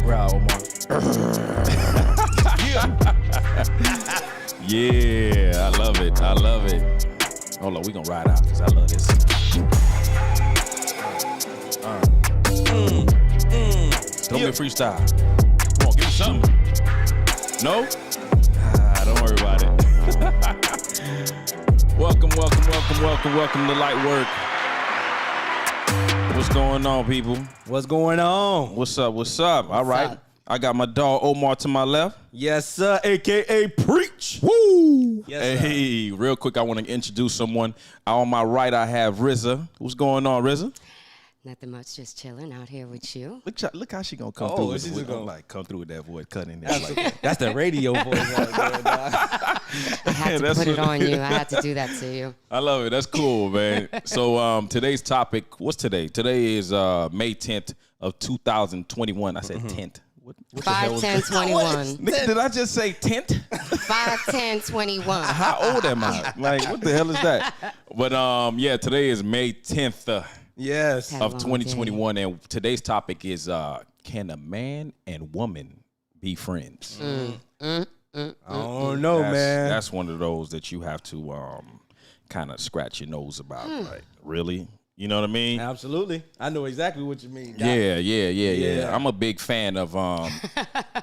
growl, Omar. Yeah, I love it. I love it. Hold on, we gonna ride out because I love this. Throw me a freestyle. Come on, give me something. No? Don't worry about it. Welcome to LightWork. What's going on, people? What's going on? What's up? All right. up? I got my dog Omar to my left. Yes, sir. AKA Preach. Woo! Yes, hey, real quick, I want to introduce someone. On my right, I have RZA. What's going on, RZA? Nothing much, just chilling out here with you. Look how she gonna come Oh, through with she's it. gonna- Come through with that voice, cutting it. Like, That's the radio voice right there, dog. I had to That's put it what- on you. I had to do that to you. I love it. That's cool, man. So today's topic, what's today? Today is May 10th of 2021. I said 10th. What the hell 5, was 10, that? 21. Nigga, did I just say 10th? 5, 10, 21. How old am I? Like, what the hell is that? But yeah, today is May 10th Yes. Have a of long 2021, and today's topic is can a man and woman be friends? I don't know, man. That's one of those that you have to kind of scratch your nose about. Like, really? You know what I mean? Absolutely. I know exactly what you mean, dog. Yeah. I'm a big fan of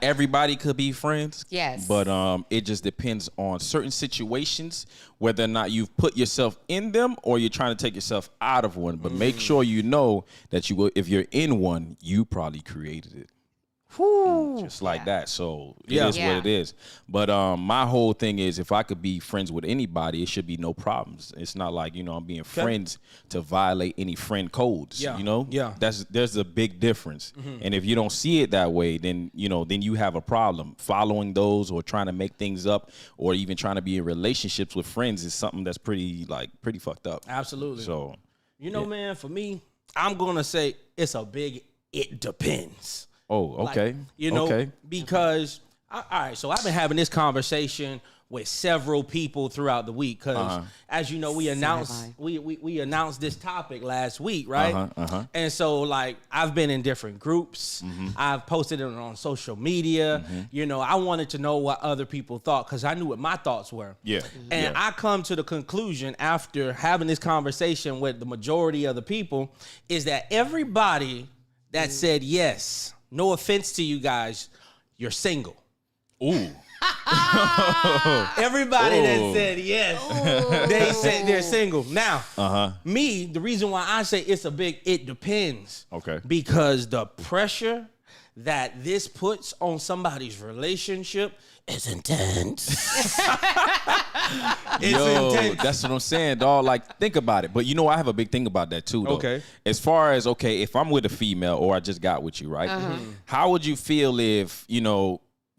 everybody could be friends. Yes. But it just depends on certain situations, whether or not you've put yourself in them or you're trying to take yourself out of one. But make sure you know that if you're in one, you probably created it. Just like that. So it is Yeah. what it is. But my whole thing is, if I could be friends with anybody, it should be no problems. It's not like, I'm being friends to violate any friend codes. Yeah. Yeah. There's a big difference. And if you don't see it that way, then then you have a problem. Following those or trying to make things up or even trying to be in relationships with friends is something that's pretty fucked up. Absolutely. So man, for me, I'm going to say it's a big it depends. oh, okay. Okay. Because, all right, so I've been having this conversation with several people throughout the week because, as you know, we announced we announced this topic last week, right? And so, like, I've been in different groups. I've posted it on social media. I wanted to know what other people thought because I knew what my thoughts were. Yeah. And I come to the conclusion after having this conversation with the majority of the people is that everybody that said yes, no offense to you guys, you're single. Ooh. Everybody that said yes, they said they're single. Now, me, the reason why I say it's a big it depends. Okay. Because the pressure that this puts on somebody's relationship is intense. Intense. That's what I'm saying, dog. Like, think about it. But I have a big thing about that too, though. Okay. As far as, if I'm with a female or I just got with you, right? How would you feel if,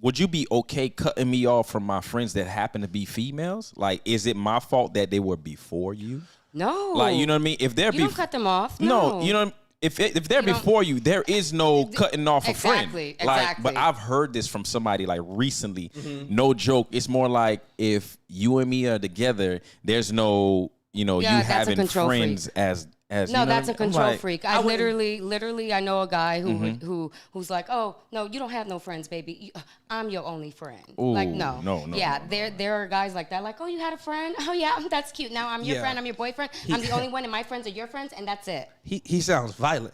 would you be okay cutting me off from my friends that happen to be females? Like, is it my fault that they were before you? No. Like, you know what I mean? If they're You don't cut them off. No, No. if they're before you, there is no cutting off a friend. Exactly. Like, but I've heard this from somebody like recently. No joke. It's more like if you and me are together, there's no, you that's a having control friends as No, that's a control freak. freak. I literally, I know a guy who's like, oh no, you don't have no friends, baby. I'm your only friend. Ooh, like no. Yeah, no. there are guys like that. Like, oh, you had a friend? Oh yeah, that's cute. Now I'm your friend. I'm your boyfriend. I'm the only one, and my friends are your friends, and that's it. He sounds violent.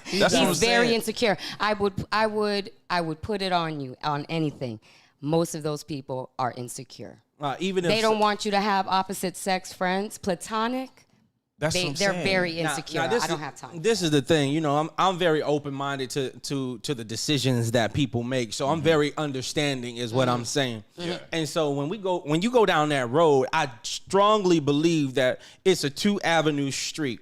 He's very insecure. I would put it on you on anything. Most of those people are insecure. Even if They don't want you to have opposite sex friends, platonic. That's what I'm They're saying. very insecure. Now, I don't have time. This is the thing, I'm very open-minded to the decisions that people make. So I'm very understanding is what I'm saying. And so when you go down that road, I strongly believe that it's a 2-avenue street.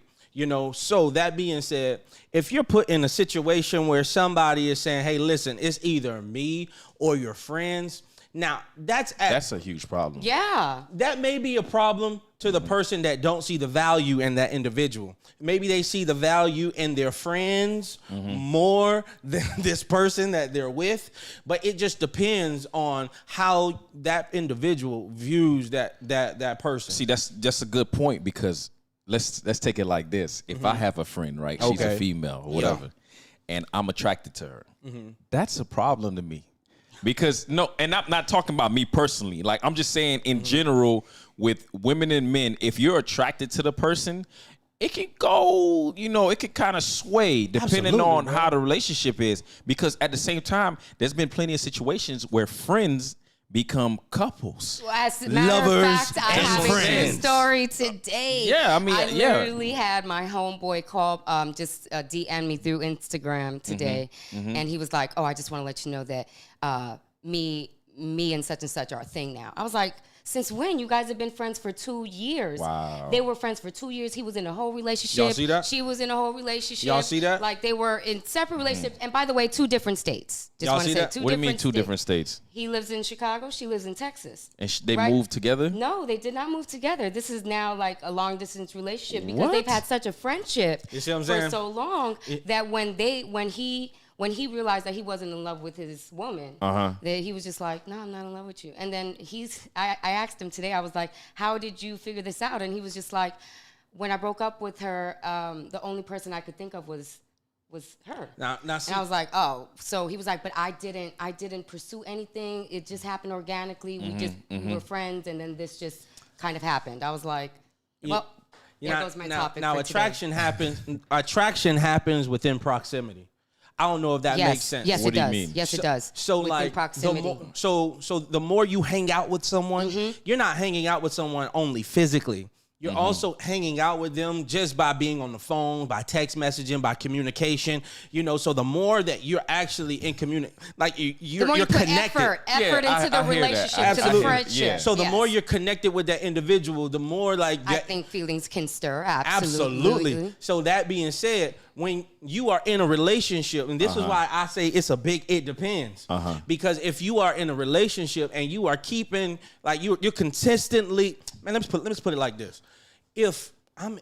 So that being said, if you're put in a situation where somebody is saying, hey, listen, it's either me or your friends. Now, that's a huge problem. Yeah. That may be a problem to the person that don't see the value in that individual. Maybe they see the value in their friends more than this person that they're with, but it just depends on how that individual views that person. See, that's a good point because let's take it like this. If I have a friend, right, she's a female or whatever, and I'm attracted to her. That's a problem to me. Because no, and I'm not talking about me personally. Like I'm just saying in general with women and men, if you're attracted to the person, it can go, it can kind of sway depending Absolutely, on bro. how the relationship is. Because at the same time, there's been plenty of situations where friends become couples. Well, as a matter Lovers of fact, I and have a friends. good story today. Yeah, I mean, I yeah. literally had my homeboy call, just DM me through Instagram today, and he was like, "Oh, I just want to let you know that me and such are a thing now." I was like, "Since when? You guys have been friends for 2 years." Wow. They were friends for 2 years. He was in a whole relationship. Y'all see that? She was in a whole relationship. Y'all see that? Like they were in separate relationships. And by the way, 2 different states. Just Y'all want to see say that? 2 What do you different mean 2 different states? He lives in Chicago. She lives in Texas. And they Right. moved together? No, they did not move together. This is now like a long distance relationship because What? they've had such a friendship You see what I'm for saying? so long that when he realized that he wasn't in love with his woman, that he was just like, "No, I'm not in love with you." And then I asked him today, I was like, "How did you figure this out?" And he was just like, "When I broke up with her, the only person I could think of was her." Now see, And I was like, "Oh," so he was like, "But I didn't pursue anything. It just happened organically. We were friends, and then this just kind of happened." I was like, "Well, there goes my topic." Now for attraction happens. Attraction happens within proximity. I don't know if that today. makes sense. Yes, What it do you does. mean? Yes, it does. So Within like proximity. the more you hang out with someone, you're not hanging out with someone only physically. You're also hanging out with them just by being on the phone, by text messaging, by communication. So the more that you're actually in like the you're more you put connected. effort I into the hear that. relationship, to the Absolutely. friendship. Yeah. So the Yes. more you're connected with that individual, the more like I that, think feelings can stir. absolutely. So that being said, when you are in a relationship, and this is why I say it's a big it depends. Because if you are in a relationship and you are keeping like you're consistently, man, let me put it like this. If I'm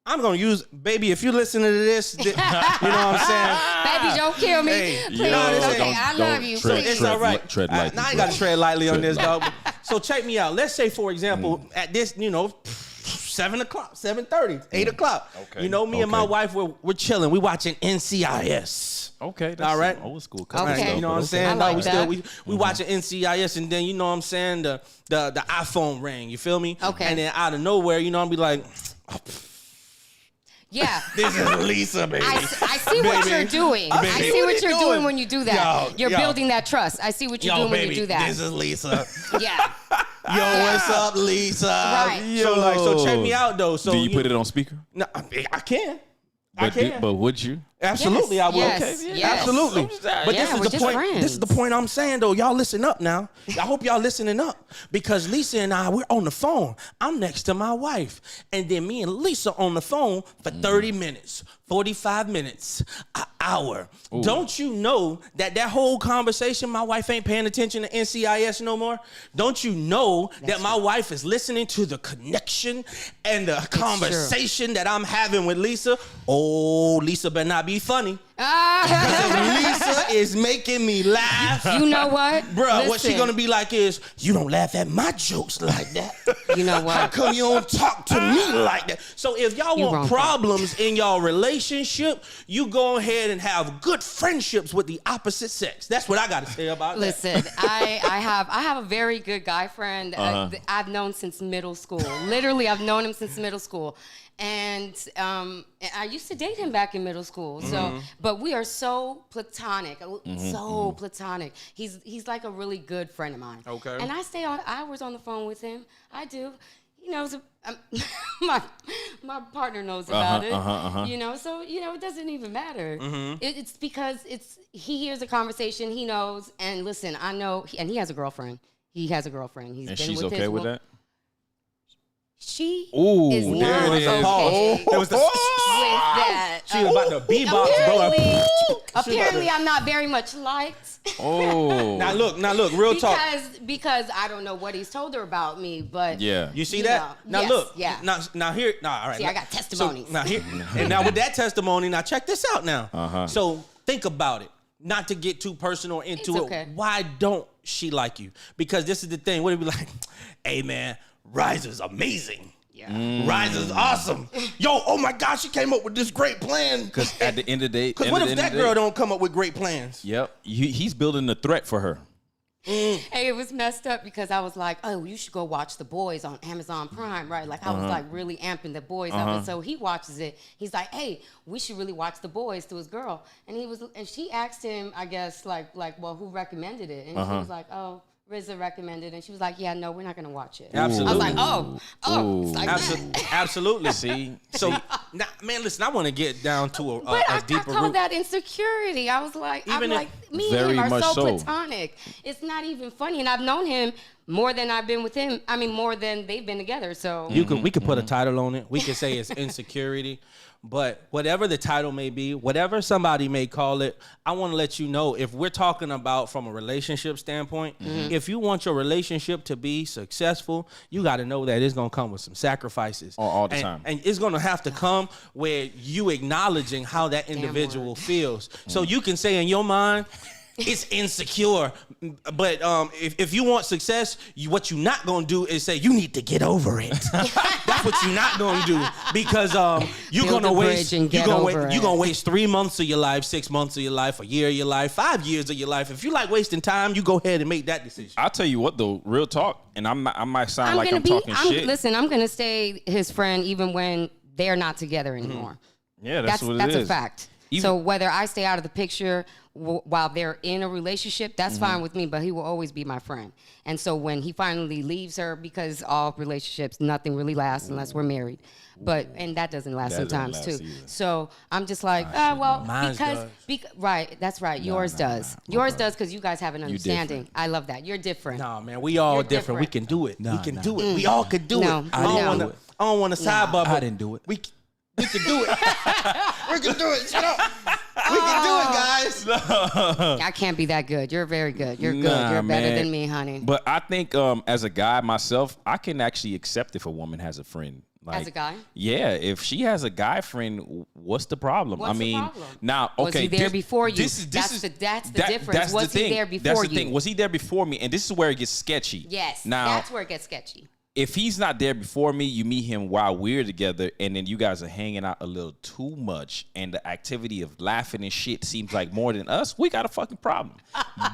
gonna use, baby, if you're listening to this, you know what I'm saying? Baby, don't kill me. Hey, Please. you know what I'm Okay, saying? I love you. tread- Please. It's all right. tread lightly, Now I ain't bro. gotta tread lightly on Tread this, dog. So check me out. Let's say, for example, at this, 7 o'clock, 7:30, 8 o'clock. Okay. Me and my Okay. wife, we're chilling. We watching NCIS. Okay. That's All right. some old school Okay. couple stuff, You know but what I'm okay. saying? I like we that. we watching NCIS, and then you know what I'm saying, the iPhone rang. You feel me? Okay. And then out of nowhere, I'll be like, Yeah. "This is Lisa, baby." I see what Baby. you're doing. Baby. I see what you're doing when you do that. Yo, You're yo. building that trust. I see what you're Yo, doing baby, when you do that. this is Lisa. Yeah. Yo, what's up, Lisa? Right. So check me out though. So Do you put it on speaker? No, I can. But, but would you? Absolutely, Yes, I will. yes, Okay, yes. absolutely. But Yeah, this we're is the just point. friends. This is the point I'm saying though. Y'all listen up now. I hope y'all listening up because Lisa and I, we're on the phone. I'm next to my wife, and then me and Lisa on the phone for 30 minutes, 45 minutes, an hour. Don't you know that whole conversation, my wife ain't paying attention to NCIS no more? Don't you know that my wife is listening to the connection and the conversation that I'm having with Lisa? Oh, Lisa better not be funny. Lisa is making me laugh. You know what? Bruh, what she Listen. gonna be like is, you don't laugh at my jokes like that. You know How what? come you don't talk to me like that? So if y'all You want wrong. problems in y'all relationship, you go ahead and have good friendships with the opposite sex. That's what I gotta say about that. Listen, I have a very good guy friend I've known since middle school. Literally, I've known him since middle school. And I used to date him back in middle school. So, but we are so platonic, so platonic. He's like a really good friend of mine. Okay. And I stay on hours on the phone with him. I do. He knows. My partner knows about it. So it doesn't even matter. It's because he hears a conversation. He knows. And listen, I know. And he has a girlfriend. He has a girlfriend. He's And been she's with okay his with that? She Ooh, is there not it is. okay There was the with that. she was about to bebop, bro. Apparently, I'm not very much liked. Oh. Now look, real talk. Because I don't know what he's told her about me, but Yeah. You see You that? know, Now yes, look. yeah. Now here. All right. See, I got testimonies. So, now here. And now with that testimony, now check this out. Now. So think about it. Not to get too personal into It's it. okay. Why don't she like you? Because this is the thing. What it be like? Hey man, Riser's amazing. Rise is awesome. Yo, oh my gosh, she came up with this great plan. Because at the end of the day, because what if that girl don't come up with great plans? Yep, he's building a threat for her. Hey, it was messed up because I was like, oh, you should go watch The Boys on Amazon Prime, right? Like I was like really amping The Boys up. And so he watches it. He's like, hey, we should really watch The Boys to his girl. And she asked him, I guess, like, well, who recommended it? And she was like, oh, RZA recommended, and she was like, "Yeah, no, we're not gonna watch it." Absolutely. I was like, "Oh, it's like absolutely." See, now, man, listen, I want to get down to a deeper I call root. that insecurity. I was like, me and very him are much so so. platonic. It's not even funny, and I've known him more than I've been with him. I mean, more than they've been together. So We could put a title on it. We could say it's insecurity. But whatever the title may be, whatever somebody may call it, I want to let you know, if we're talking about from a relationship standpoint, if you want your relationship to be successful, you got to know that it's going to come with some sacrifices. All the time. And it's going to have to come where you acknowledging how that individual feels. So you can say in your mind, it's insecure, but if you want success, what you're not gonna do is say you need to get over it. That's what you're not gonna do, because you're gonna waste 3 months of your life, 6 months of your life, a year of your life, 5 years of your life. If you like wasting time, you go ahead and make that decision. I'll tell you what though, real talk, and I might sound like I'm talking shit. Listen, I'm gonna stay his friend even when they're not together anymore. Yeah, that's what it is. That's a fact. So whether I stay out of the picture while they're in a relationship, that's fine with me, but he will always be my friend. And so when he finally leaves her, because all relationships, nothing really lasts unless we're married. And that doesn't last sometimes too. Either. So I'm just like, right, that's right. Yours does. Yours does, because you guys have an understanding. I love that. You're different. Nah, man, we all different. We can do it. We can do it. We all could do it. I don't want to side bubble. I didn't do it. We can do it. We can do it. Shut up. We can do it, guys. I can't be that good. You're very good. You're good. You're better than me, honey. But I think as a guy myself, I can actually accept if a woman has a friend. As a guy? Yeah, if she has a guy friend, what's the problem? What's the problem? Now, okay. Was he there before you? That's the difference. Was he there before you? That's the thing. Was he there before me? And this is where it gets sketchy. Yes, now, that's where it gets sketchy. If he's not there before me, you meet him while we're together, and then you guys are hanging out a little too much, and the activity of laughing and shit seems like more than us, we got a fucking problem.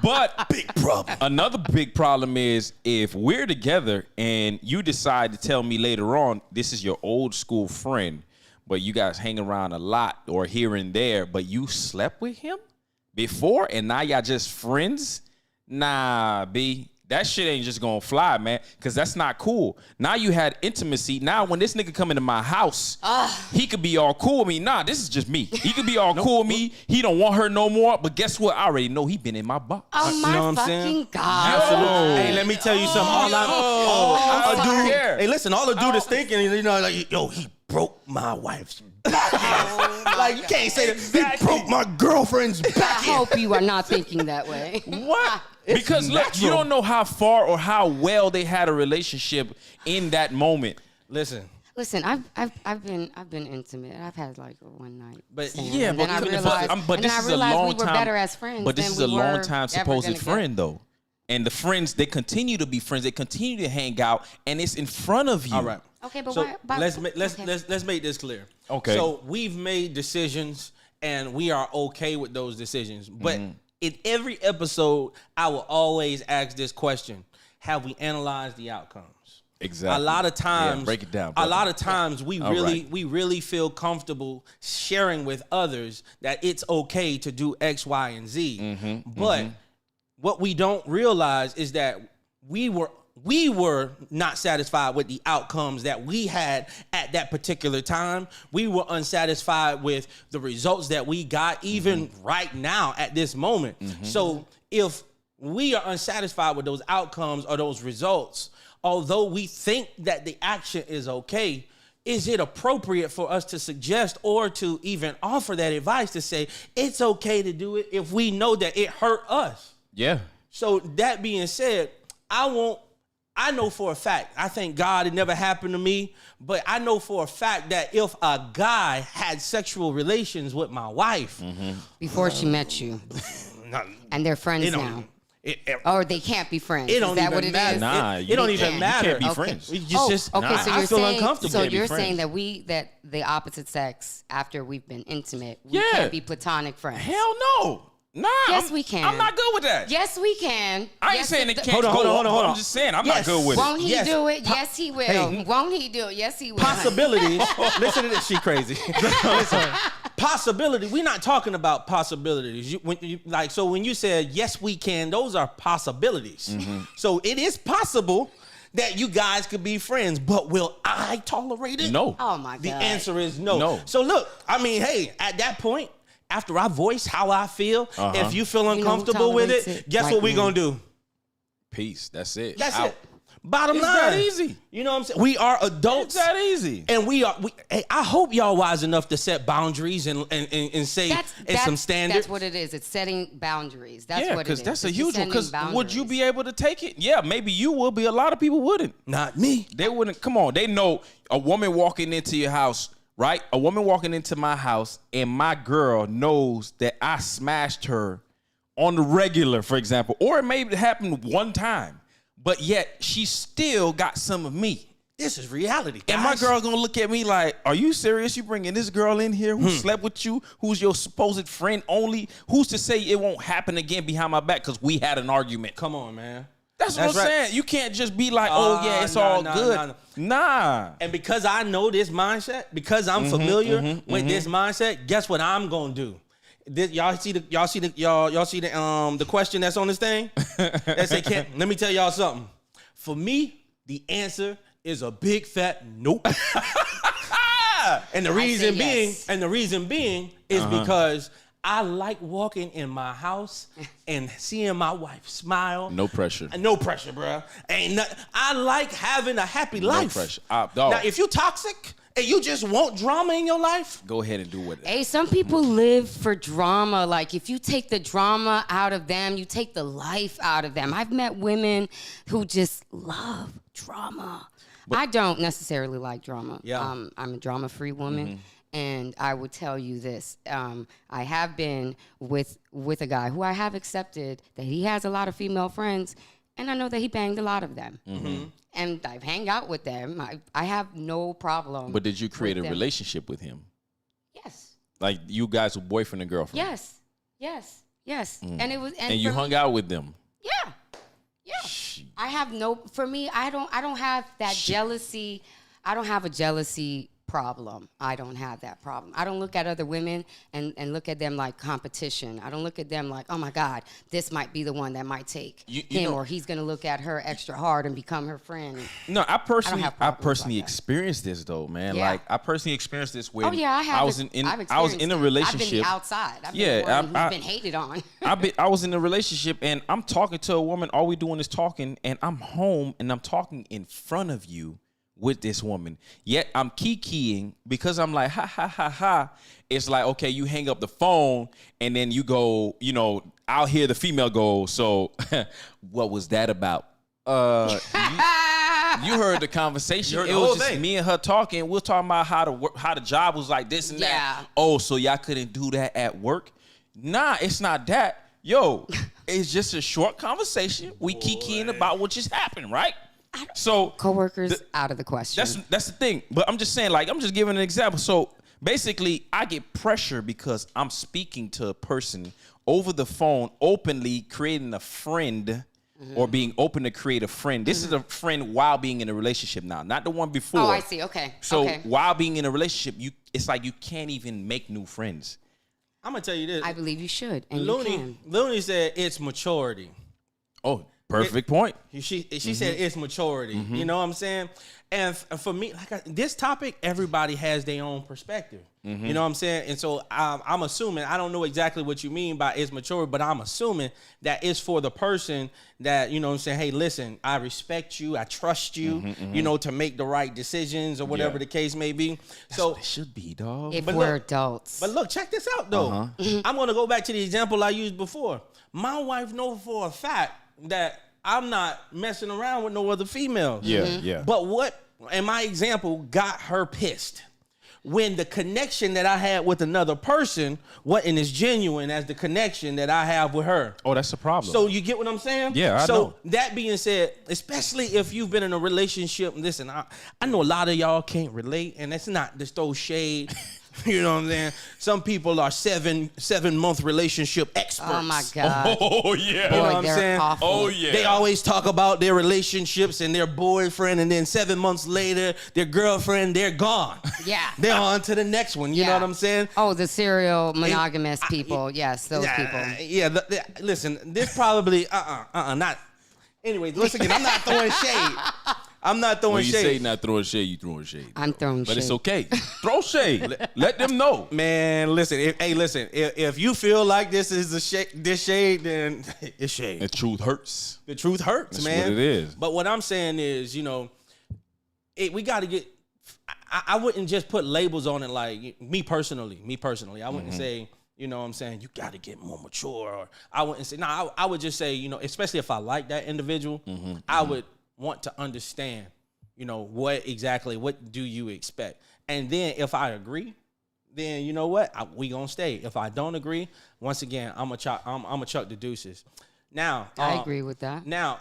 But big problem. Another big problem is if we're together and you decide to tell me later on this is your old school friend, but you guys hang around a lot or here and there, but you slept with him before and now y'all just friends? Nah, B. That shit ain't just gonna fly, man, because that's not cool. Now you had intimacy. Now when this nigga come into my house, he could be all cool with me. Nah, this is just me. He could be all cool with me. He don't want her no more. But guess what? I already know he been in my box. Oh my fucking God. Absolutely. Hey, let me tell you something. Hey, listen, all the dude is thinking, like, yo, he broke my wife's back. Like, you can't say that. He broke my girlfriend's back. I hope you are not thinking that way. What? Because look, you don't know how far or how well they had a relationship in that moment. Listen, I've been intimate. I've had like a one night. But stand. yeah, and but I this realized is a long we were time. better as friends. But this than is a we long were time ever supposed gonna friend though. And the friends, they continue to be friends. They continue to hang out, and it's in front of you. all right. Okay, but So why? let's make this clear. Okay. So we've made decisions, and we are okay with those decisions. But in every episode, I will always ask this question: have we analyzed the outcomes? Exactly. A lot of times, break it down. A lot of times, we right. really feel comfortable sharing with others that it's okay to do X, Y, and Z. But what we don't realize is that we were not satisfied with the outcomes that we had at that particular time. We were unsatisfied with the results that we got even right now at this moment. So if we are unsatisfied with those outcomes or those results, although we think that the action is okay, is it appropriate for us to suggest or to even offer that advice to say it's okay to do it if we know that it hurt us? Yeah. So that being said, I know for a fact, I thank God it never happened to me, but I know for a fact that if a guy had sexual relations with my wife before she met you, and they're friends now. Or they can't be friends. It don't is that even what it matter. is? Nah, it don't even you matter. can't be friends. We Okay, just so I you're feel saying, uncomfortable. so Can't be you're friends. saying that the opposite sex, after we've been intimate, we Yeah. can't be platonic friends. Hell no. Nah. Yes, we can. I'm not good with that. Yes, we can. I ain't Yes, saying it the- can't Hold on, go. hold on. I'm just saying I'm Yes. not good with it. Won't he Yes. do it? Yes, he will. Hey. Won't he do it? Yes, he will. Possibilities. Listen to this. She crazy. Listen. Possibility. We're not talking about possibilities. When you said yes, we can. Those are possibilities. Mm-hmm. So it is possible that you guys could be friends, but will I tolerate it? No. Oh my God. The answer is no. No. So look, I mean, hey, at that point, after I voice how I feel, if you feel who uncomfortable with tolerates it, it? guess White what we men. gonna do? Peace. That's it. That's Out. it. Bottom It's line. that easy. You know what I'm saying? We are adults. It's that easy. And hey, I hope y'all wise enough to set boundaries and say and some standards. That's what it is. It's setting boundaries. That's Yeah, what it is. because that's a It's huge just one. Because setting would you boundaries. be able to take it? Yeah, maybe you would be. A lot of people wouldn't. Not me. They wouldn't. Come on. They know a woman walking into your house, right? A woman walking into my house, and my girl knows that I smashed her on the regular, for example. Or it may happen one time, but yet she still got some of me. This is reality, guys. And my girl gonna look at me like, are you serious? You bringing this girl in here who slept with you, who's your supposed friend only? Who's to say it won't happen again behind my back because we had an argument? Come on, man. That's what I'm right. saying. You can't just be like, oh yeah, it's all good. Nah. And because I know this mindset, because I'm familiar with this mindset, guess what I'm gonna do? Y'all see the question that's on this thing? That say, let me tell y'all something. For me, the answer is a big fat nope. And the reason being is because I like walking in my house and seeing my wife smile. No pressure. No pressure, bro. I like having a happy life. No pressure. Now, if you toxic and you just want drama in your life, go ahead and do what. Hey, some people live for drama. Like, if you take the drama out of them, you take the life out of them. I've met women who just love drama. I don't necessarily like drama. Yeah. I'm a drama-free woman. And I would tell you this. I have been with a guy who I have accepted that he has a lot of female friends, and I know that he banged a lot of them. And I've hang out with them. I have no problem. But did you create a them. relationship with him? Yes. Like you guys were boyfriend and girlfriend? Yes. And it was. And you hung out with them? Yeah. I have for me, I don't have that jealousy. I don't have a jealousy problem. I don't have that problem. I don't look at other women and look at them like competition. I don't look at them like, oh my God, this might be the one that might take him, or he's gonna look at her extra hard and become her friend. No, I personally have problems like that. experienced this though, man. Yeah. Like I personally experienced this when Oh yeah, I have. I was in a relationship. I've been the outside. I've Yeah, been the one who's been hated on. I was in a relationship and I'm talking to a woman. All we doing is talking, and I'm home and I'm talking in front of you with this woman. Yet I'm kikiing because I'm like, ha ha ha ha. It's like, okay, you hang up the phone and then you go, I'll hear the female go, so what was that about? You heard the conversation. Heard the It whole was just thing. me and her talking. We're talking about how the job was like this and that. Yeah. Oh, so y'all couldn't do that at work? Nah, it's not that. Yo, it's just a short conversation. We kikiing about what just happened, right? So Coworkers out of the question. that's the thing. But I'm just saying, like, I'm just giving an example. So basically, I get pressure because I'm speaking to a person over the phone, openly creating a friend or being open to create a friend. This is a friend while being in a relationship now, not the one before. Oh, I see. Okay. So okay. while being in a relationship, it's like you can't even make new friends. I'm gonna tell you this. I believe you should, and you can. Looney said it's maturity. Oh, perfect point. She said it's maturity. You know what I'm saying? And for me, this topic, everybody has their own perspective. You know what I'm saying? And so I'm assuming, I don't know exactly what you mean by it's maturity, but I'm assuming that it's for the person that, you know what I'm saying, hey, listen, I respect you, I trust you, to make the right decisions or whatever the case may be. That's what it should be, dog. If But we're look- adults. But look, check this out, though. I'm going to go back to the example I used before. My wife knows for a fact that I'm not messing around with no other females. Yeah. But what, in my example, got her pissed when the connection that I had with another person wasn't as genuine as the connection that I have with her. Oh, that's a problem. So you get what I'm saying? Yeah, I know. So that being said, especially if you've been in a relationship, listen, I know a lot of y'all can't relate, and that's not to throw shade. You know what I'm saying? Some people are 7-month relationship experts. Oh my God. Oh yeah. You know Boy, what I'm they're saying? awful. Oh yeah. They always talk about their relationships and their boyfriend, and then 7 months later, their girlfriend, they're gone. Yeah. They're on to the next one. You know what I'm saying? Oh, the serial monogamous people. Yes, those people. Yeah, listen, this probably, not. Anyway, listen again, I'm not throwing shade. I'm not throwing when you shade. say not throwing shade, you throwing shade. I'm throwing shade. But it's okay. Throw shade. Let them know. Man, listen. If you feel like this is this shade, then it's shade. The truth hurts. The truth hurts, That's man. what it is. But what I'm saying is, we got to get. I wouldn't just put labels on it. Like me personally, I wouldn't say. You know what I'm saying? You got to get more mature. Or I wouldn't say. No, I would just say, especially if I like that individual, I would want to understand, what do you expect? And then if I agree, then you know what? We gonna stay. If I don't agree, once again, I'm a chuck the deuces. Now, I agree with that. Now,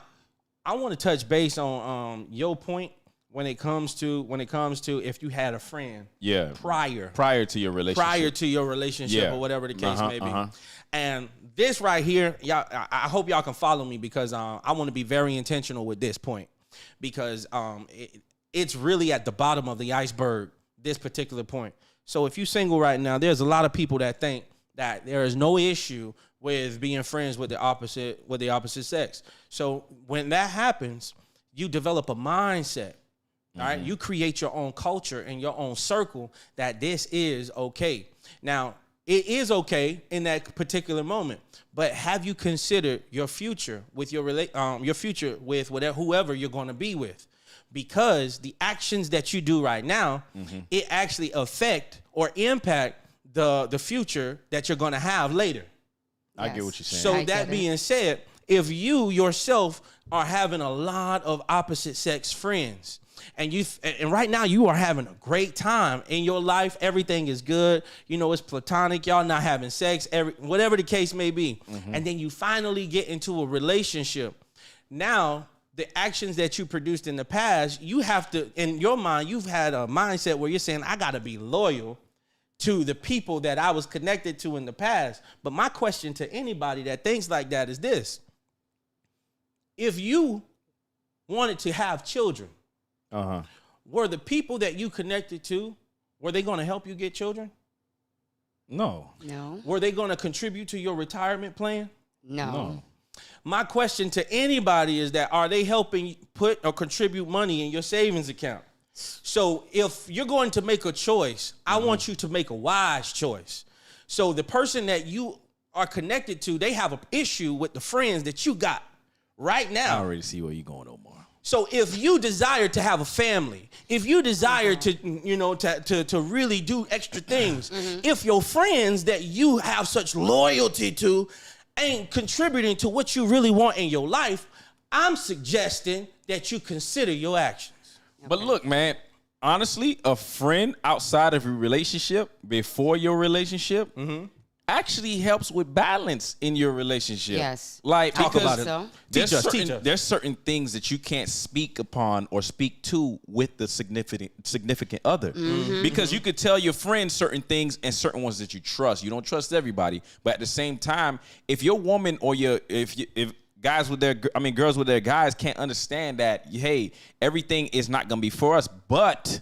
I want to touch base on your point when it comes to if you had a friend, prior to your relationship, or whatever the case may be. And this right here, y'all, I hope y'all can follow me, because I want to be very intentional with this point, because it's really at the bottom of the iceberg, this particular point. So if you're single right now, there's a lot of people that think that there is no issue with being friends with the opposite sex. So when that happens, you develop a mindset. All right, you create your own culture and your own circle that this is okay. Now, it is okay in that particular moment, but have you considered your future with whoever you're going to be with? Because the actions that you do right now, it actually affect or impact the future that you're going to have later. I get what you're saying. So that being said, if you yourself are having a lot of opposite sex friends, and right now you are having a great time in your life, everything is good, it's platonic, y'all not having sex, whatever the case may be, and then you finally get into a relationship. Now, the actions that you produced in the past, you have to, in your mind, you've had a mindset where you're saying, I got to be loyal to the people that I was connected to in the past. But my question to anybody that thinks like that is this: if you wanted to have children, were the people that you connected to, were they going to help you get children? No. Were they going to contribute to your retirement plan? No. My question to anybody is that, are they helping put or contribute money in your savings account? So if you're going to make a choice, I want you to make a wise choice. So the person that you are connected to, they have an issue with the friends that you got right now. I already see where you're going, Omar. So if you desire to have a family, if you desire to, to really do extra things, if your friends that you have such loyalty to ain't contributing to what you really want in your life, I'm suggesting that you consider your actions. But look, man, honestly, a friend outside of a relationship, before your relationship, actually helps with balance in your relationship. Yes. Like, Talk because about it. Teach us. There's certain things that you can't speak upon or speak to with the significant other. Because you could tell your friends certain things and certain ones that you trust. You don't trust everybody. But at the same time, if your woman or if girls with their guys can't understand that, hey, everything is not going to be for us, but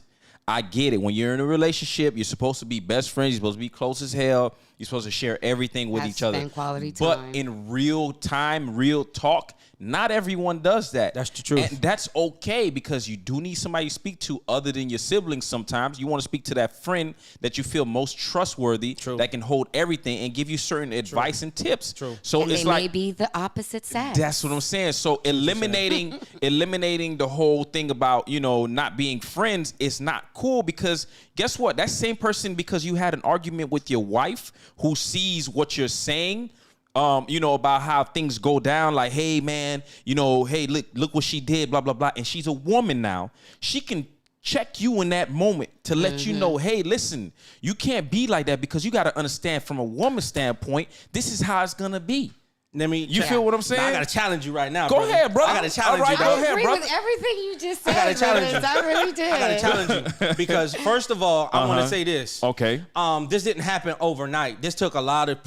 I get it. When you're in a relationship, you're supposed to be best friends. You're supposed to be close as hell. You're supposed to share everything with each other. Spend quality time. But in real time, real talk, not everyone does that. That's the truth. And that's okay, because you do need somebody to speak to other than your siblings sometimes. You want to speak to that friend that you feel most trustworthy, that can hold everything and give you certain advice and tips. So and it's they like, may be the opposite sex. that's what I'm saying. So eliminating the whole thing about, not being friends is not cool, because guess what? That same person, because you had an argument with your wife who sees what you're saying, about how things go down, like, hey man, hey, look what she did, blah, blah, blah. And she's a woman now. She can check you in that moment to let you know, hey, listen, you can't be like that, because you got to understand from a woman's standpoint, this is how it's going to be. You feel what I'm saying? I got to challenge you right now. Go ahead, brother. I got to challenge you. Go ahead, I agree brother. with everything you just said. I got to challenge you. I really did. I got to challenge you because first of all, I want to say this. Okay. This didn't happen overnight. This took a lot of.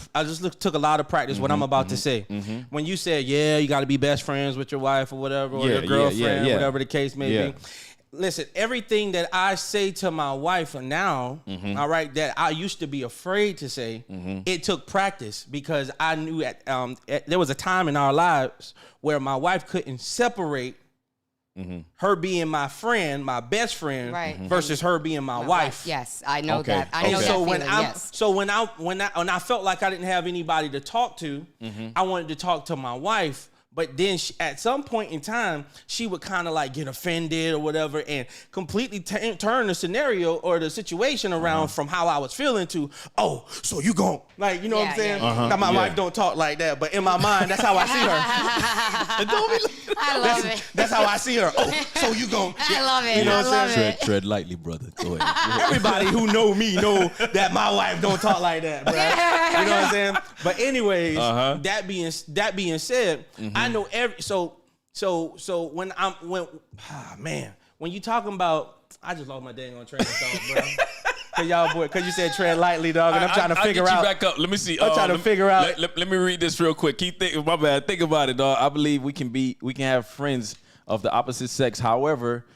Took a lot of practice. What I'm about to say. When you said, yeah, you got to be best friends with your wife or whatever, or your girlfriend, whatever the case may be. Listen, everything that I say to my wife now, all right, that I used to be afraid to say, it took practice, because I knew there was a time in our lives where my wife couldn't separate her being my friend, my best friend, versus her being my wife. Yes, I know that. I know that feeling, when I felt like I didn't have anybody to talk to, I wanted to talk to my wife. But then at some point in time, she would kind of like get offended or whatever and completely turn the scenario or the situation around from how I was feeling to, oh, so you gon', like, you know what I'm saying? Now, my wife don't talk like that, but in my mind, that's how I see her. I love it. That's how I see her. Oh, so you gon'. I love it. You know what I'm saying? Tread lightly, brother. Go ahead. Everybody who know me know that my wife don't talk like that, bro. You know what I'm saying? But anyways, that being said, I know so when you talking about, I just lost my dang on train of thought, bro. Cause you said tread lightly, dog, and I'm trying to figure out. Back up. Let me see. I'm trying to figure out. Let me read this real quick. My bad. Think about it, dog. I believe we can have friends of the opposite sex. However,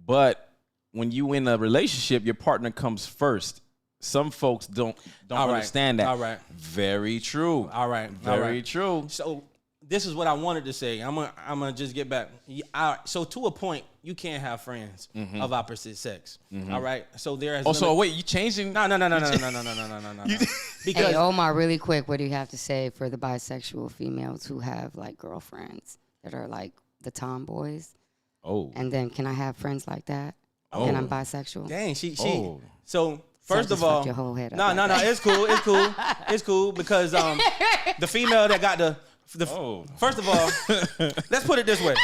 but when you in a relationship, your partner comes first. Some folks don't understand that. All right. Very true. All right. Very true. So this is what I wanted to say. I'm gonna just get back. So to a point, you can't have friends of opposite sex. All right. So there is. So wait, you changing? No. Because Omar, really quick, what do you have to say for the bisexual females who have like girlfriends that are like the tomboys? Oh. And then can I have friends like that? Oh. And I'm bisexual. Dang, she. So first of all, your whole head up no. It's cool because the female that got the. First of all, let's put it this way.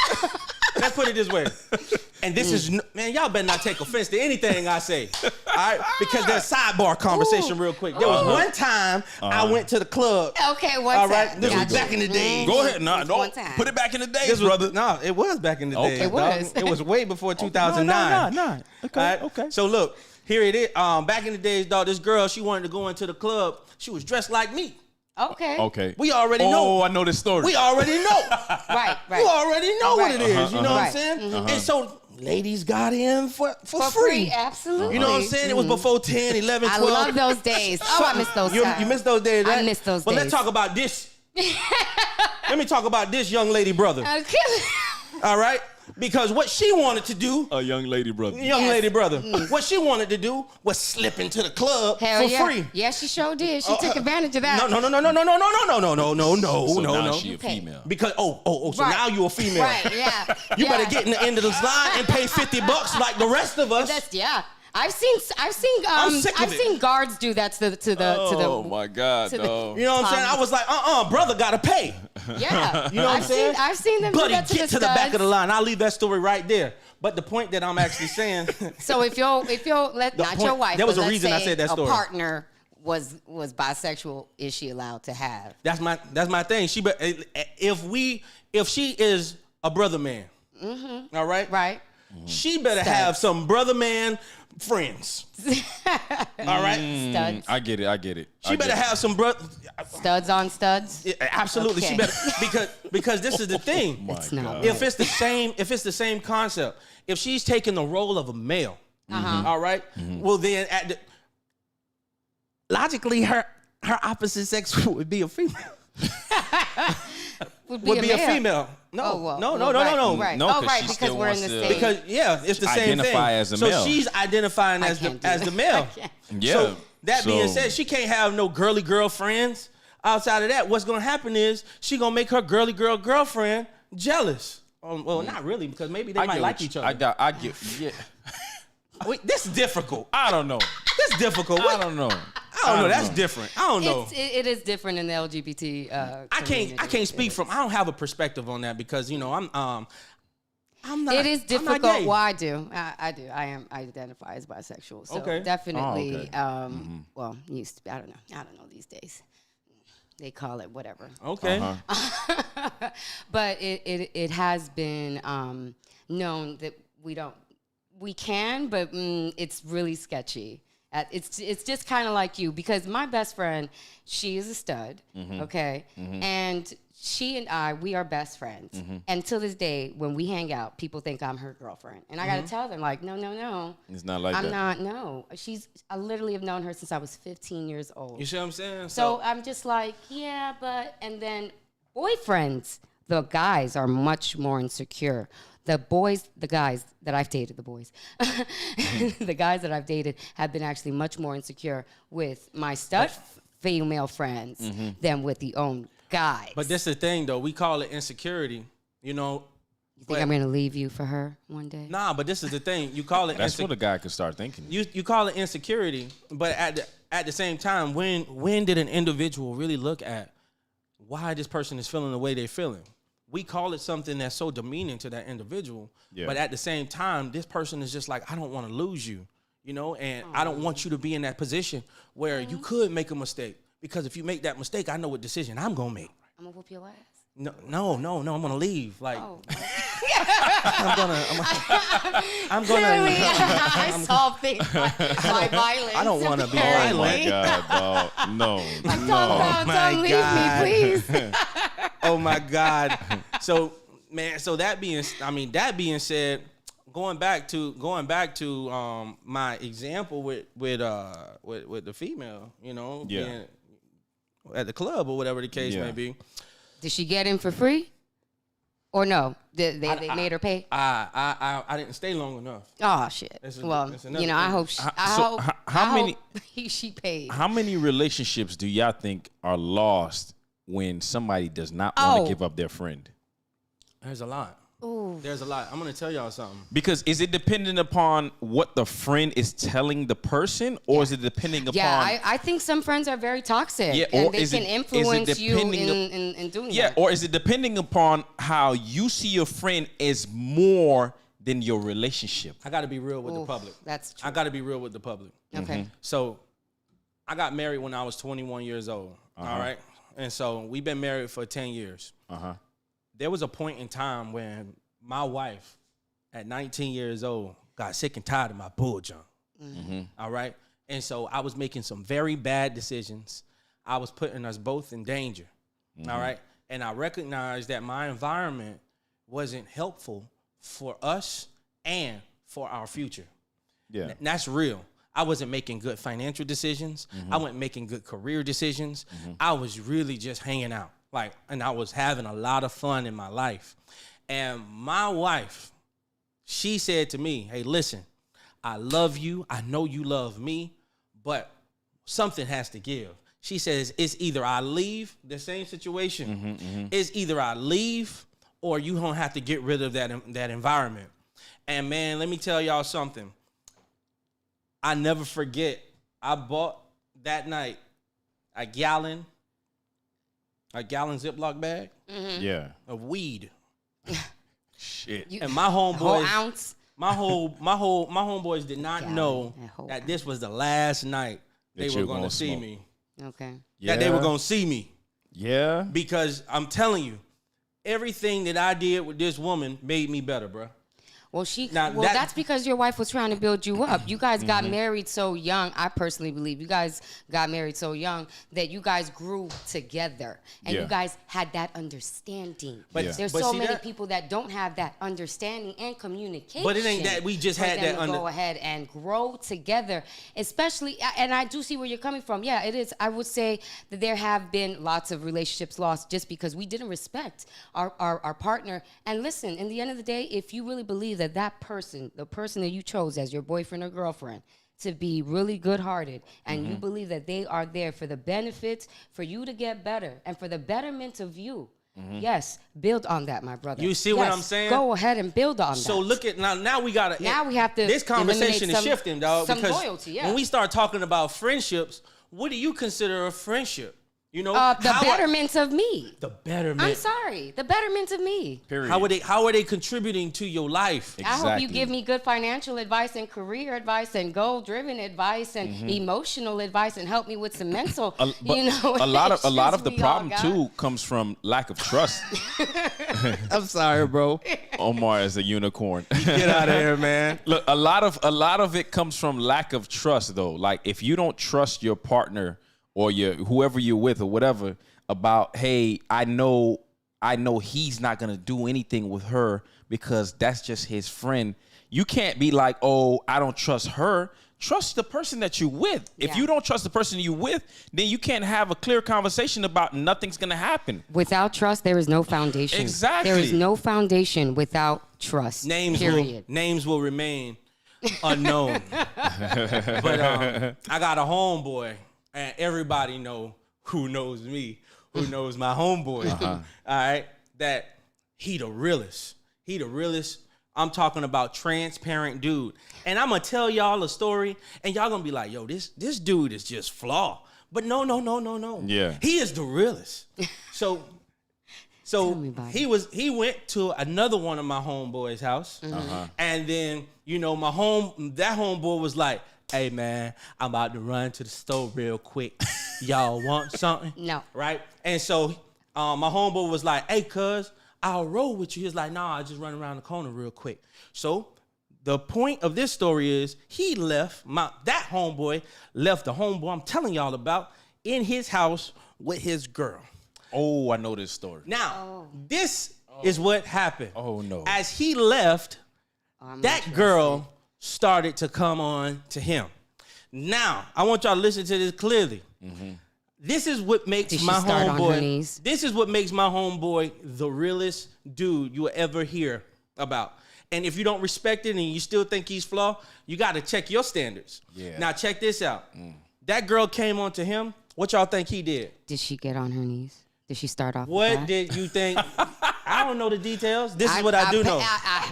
And this is, man, y'all better not take offense to anything I say. All right? Because there's sidebar conversation real quick. There was one time I went to the club. Okay, one all time. right? This was back in the day. Go ahead. No. Put it back in the days, brother. No, it was back in the day. It was. It was way before 2009. No. Okay. So look, here it is. Back in the days, dog, this girl, she wanted to go into the club. She was dressed like me. Okay. We already know. Oh, I know this story. We already know. Right. You already know what it is. You know what I'm saying? And so ladies got in for free. Absolutely. You know what I'm saying? It was before 10, 11, 12. I love those days. Oh, I miss those times. You miss those days, right? I miss those days. But let's talk about this. Let me talk about this young lady brother. Okay. All right? Because what she wanted to do, a young lady brother. What she wanted to do was slip into the club for free. Yeah, she sure did. She took advantage of that. No. So now she a female. Because so now you a female. Right, yeah. You better get in the end of this line and pay $50 like the rest of us. I've seen guards do that to the Oh my God, no. You know what I'm saying? I was like, brother gotta pay. Yeah. You know what I'm saying? I've seen them Buddy, do that to get to the back of the line. I'll leave that story right there. But the point that I'm actually saying. So if your wife, there was a reason I said that story. A partner was bisexual, is she allowed to have? That's my thing. If she is a brother man, all right, she better have some brother man friends. All right, studs. I get it. She better have some studs on studs. Yeah, absolutely, okay. She better because this is the thing. It's not. If it's the same concept, if she's taking the role of a male, all right, well then logically her opposite sex would be a female. would be a female. No. Right. No, because we're in the same. Because it's the same thing. Identify as a male. So she's identifying as the male. Yeah. So that being said, she can't have no girly girlfriends. Outside of that, what's gonna happen is she gonna make her girly girlfriend jealous. Well, not really, because maybe they might like each other. Yeah. Wait, this is difficult. I don't know. This is difficult. I don't know. That's different. I don't know. It is different in the LGBT. I can't speak from. I don't have a perspective on that because I'm I'm not. It is I'm difficult. not gay. Well, I do. I do. I identify as bisexual. So Okay. definitely. Oh, okay. Well, used to be. I don't know. I don't know these days. They call it whatever. Okay. But it has been known that we can, but it's really sketchy. It's just kind of like you, because my best friend, she is a stud, okay? And she and I, we are best friends. And to this day, when we hang out, people think I'm her girlfriend. And I got to tell them, like, no. It's not like I'm that. not, no. I literally have known her since I was 15 years old. You see what I'm saying? So I'm just like, yeah, but, and then boyfriends, the guys are much more insecure. The guys that I've dated, the guys that I've dated have been actually much more insecure with my stud female friends than with the own guys. But this is the thing, though. We call it insecurity, You think I'm going to leave you for her one day? Nah, but this is the thing. You call it That's what a guy could start thinking. You call it insecurity, but at the same time, when did an individual really look at why this person is feeling the way they're feeling? We call it something that's so demeaning to that individual, but at the same time, this person is just like, I don't want to lose you, and I don't want you to be in that position where you could make a mistake, because if you make that mistake, I know what decision I'm gonna make. I'm going to whoop your ass. No, I'm gonna leave. Like, Oh. I'm Clearly, gonna. I saw things by violence. I don't want to be Oh my violent. God, dog. No. my Don't leave God. me, please. Oh my God. So man, that being said, going back to my example with the female, being at the club or whatever the case may be. Did she get in for free? Or no? They made her pay? I didn't stay long enough. Oh shit. Well, I hope she paid. How many relationships do y'all think are lost when somebody does not want to give up their friend? There's a lot. Ooh. There's a lot. I'm gonna tell y'all something. Because is it dependent upon what the friend is telling the person, or is it depending upon? Yeah, I think some friends are very toxic. Yeah, and or they is can it influence you depending in doing Yeah, that. or is it depending upon how you see your friend as more than your relationship? I got to be real with the public. That's true. I got to be real with the public. Okay. So, I got married when I was 21 years old. All right, and so we've been married for 10 years. There was a point in time when my wife, at 19 years old, got sick and tired of my bull junk. All right? And so I was making some very bad decisions. I was putting us both in danger. All right? And I recognized that my environment wasn't helpful for us and for our future. Yeah. And that's real. I wasn't making good financial decisions. I wasn't making good career decisions. I was really just hanging out. And I was having a lot of fun in my life. And my wife, she said to me, hey, listen, I love you. I know you love me, but something has to give. She says, it's either I leave, the same situation. It's either I leave or you don't have to get rid of that environment. And man, let me tell y'all something. I never forget, I bought that night a gallon Ziploc bag of weed. Shit. And my homeboys, whole ounce. my homeboys did not know that this was the last night they were going to see me. Okay. That they were going to see me. Yeah. Because I'm telling you, everything that I did with this woman made me better, bro. Well, that's because your wife was trying to build you up. You guys got Mm-hmm. married so young. I personally believe you guys got married so young that you guys grew together and you guys had that understanding. But there's so many people that don't have that understanding and communication. But it ain't that we just had that go ahead and grow together, especially. And I do see where you're coming from. Yeah, it is. I would say that there have been lots of relationships lost just because we didn't respect our partner. And listen, in the end of the day, if you really believe that person, the person that you chose as your boyfriend or girlfriend, to be really good-hearted, and you believe that they are there for the benefits, for you to get better, and for the betterment of you, yes, build on that, my brother. You see what I'm saying? Go ahead and build on that. So look at now we gotta. Now we have to. This conversation is shifting, dog. Some Because loyalty, when we start talking about friendships, what do you consider a friendship? You know, the betterment of me. The betterment. I'm sorry, the betterment of me. Period. How are they contributing to your life? Exactly. I hope you give me good financial advice and career advice and goal-driven advice and emotional advice and help me with some mental. a lot of the problem too comes from lack of trust. I'm sorry, bro. Omar is a unicorn. Get out of here, man. Look, a lot of it comes from lack of trust, though. Like if you don't trust your partner or whoever you're with or whatever about, hey, I know he's not gonna do anything with her because that's just his friend. You can't be like, oh, I don't trust her. Trust the person that you're with. If you don't trust the person you're with, then you can't have a clear conversation about nothing's gonna happen. Without trust, there is no foundation. Exactly. There is no foundation without trust. Names will remain unknown. But I got a homeboy, and everybody know who knows me, who knows my homeboy. All right, that he the realest. He the realest. I'm talking about transparent dude. And I'm going to tell y'all a story, and y'all going to be like, yo, this dude is just flawed. But no. Yeah. He is the realest. So he went to another one of my homeboys' house. And then, you know, that homeboy was like, hey, man, I'm about to run to the store real quick. Y'all want something? No. Right? And so my homeboy was like, hey, cuz, I'll roll with you. He was like, nah, I'll just run around the corner real quick. So the point of this story is that homeboy left the homeboy I'm telling y'all about in his house with his girl. Oh, I know this story. Now, this is what happened. Oh, no. As he left, that girl started to come on to him. Now, I want y'all to listen to this clearly. This is what makes my homeboy. This is what makes my homeboy the realest dude you will ever hear about. And if you don't respect it and you still think he's flawed, you got to check your standards. Yeah. Now check this out. That girl came on to him. What y'all think he did? Did she get on her knees? Did she start off? What did you think? I don't know the details. This is what I do know.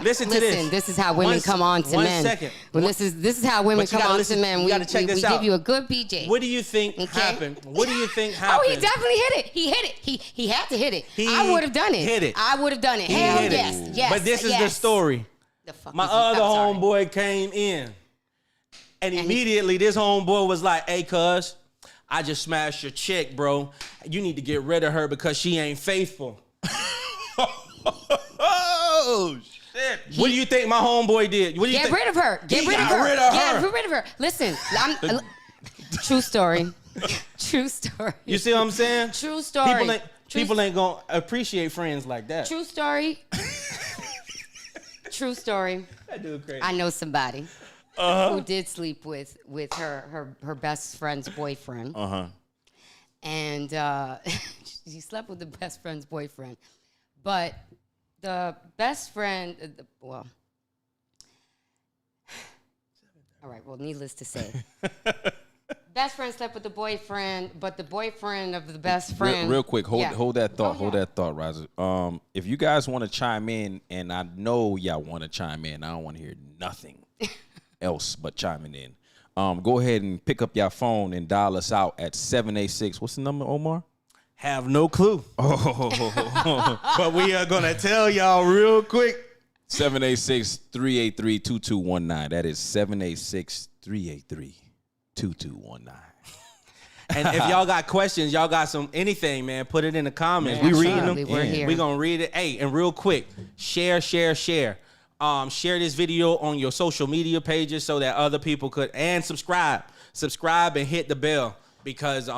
Listen to this. This is how women come on to men. 1 second. Well, this is how women come on to men. You got to check this out. We give you a good PJ. What do you think happened? What do you think happened? Oh, he definitely hit it. He hit it. He had to hit it. I would have done it. Hit it. I would have done it. Hell yes. But this is the story. My other homeboy came in, and immediately this homeboy was like, hey, cuz, I just smashed your chick, bro. You need to get rid of her because she ain't faithful. Oh, shit. What do you think my homeboy did? What do you Get think? rid of her. Get rid of her. Listen, true story. True story. You see what I'm saying? True story. People ain't gonna appreciate friends like that. True story. True story. That dude crazy. I know somebody who did sleep with her best friend's boyfriend. And she slept with the best friend's boyfriend. But the best friend, all right, well, needless to say. Best friend slept with the boyfriend, but the boyfriend of the best friend. Real quick, hold that thought. Hold that thought, Raza. If you guys want to chime in, and I know y'all want to chime in, I don't want to hear nothing else but chiming in. Go ahead and pick up your phone and dial us out at 786. What's the number, Omar? Have no clue. But we are going to tell y'all real quick. 786-383-2219. That is 786-383-2219. And if y'all got questions, y'all got anything, man, put it in the comments. Man, we reading them. We're here. We gonna read it. Hey, and real quick, share. Share this video on your social media pages so that other people could, and subscribe and hit the bell because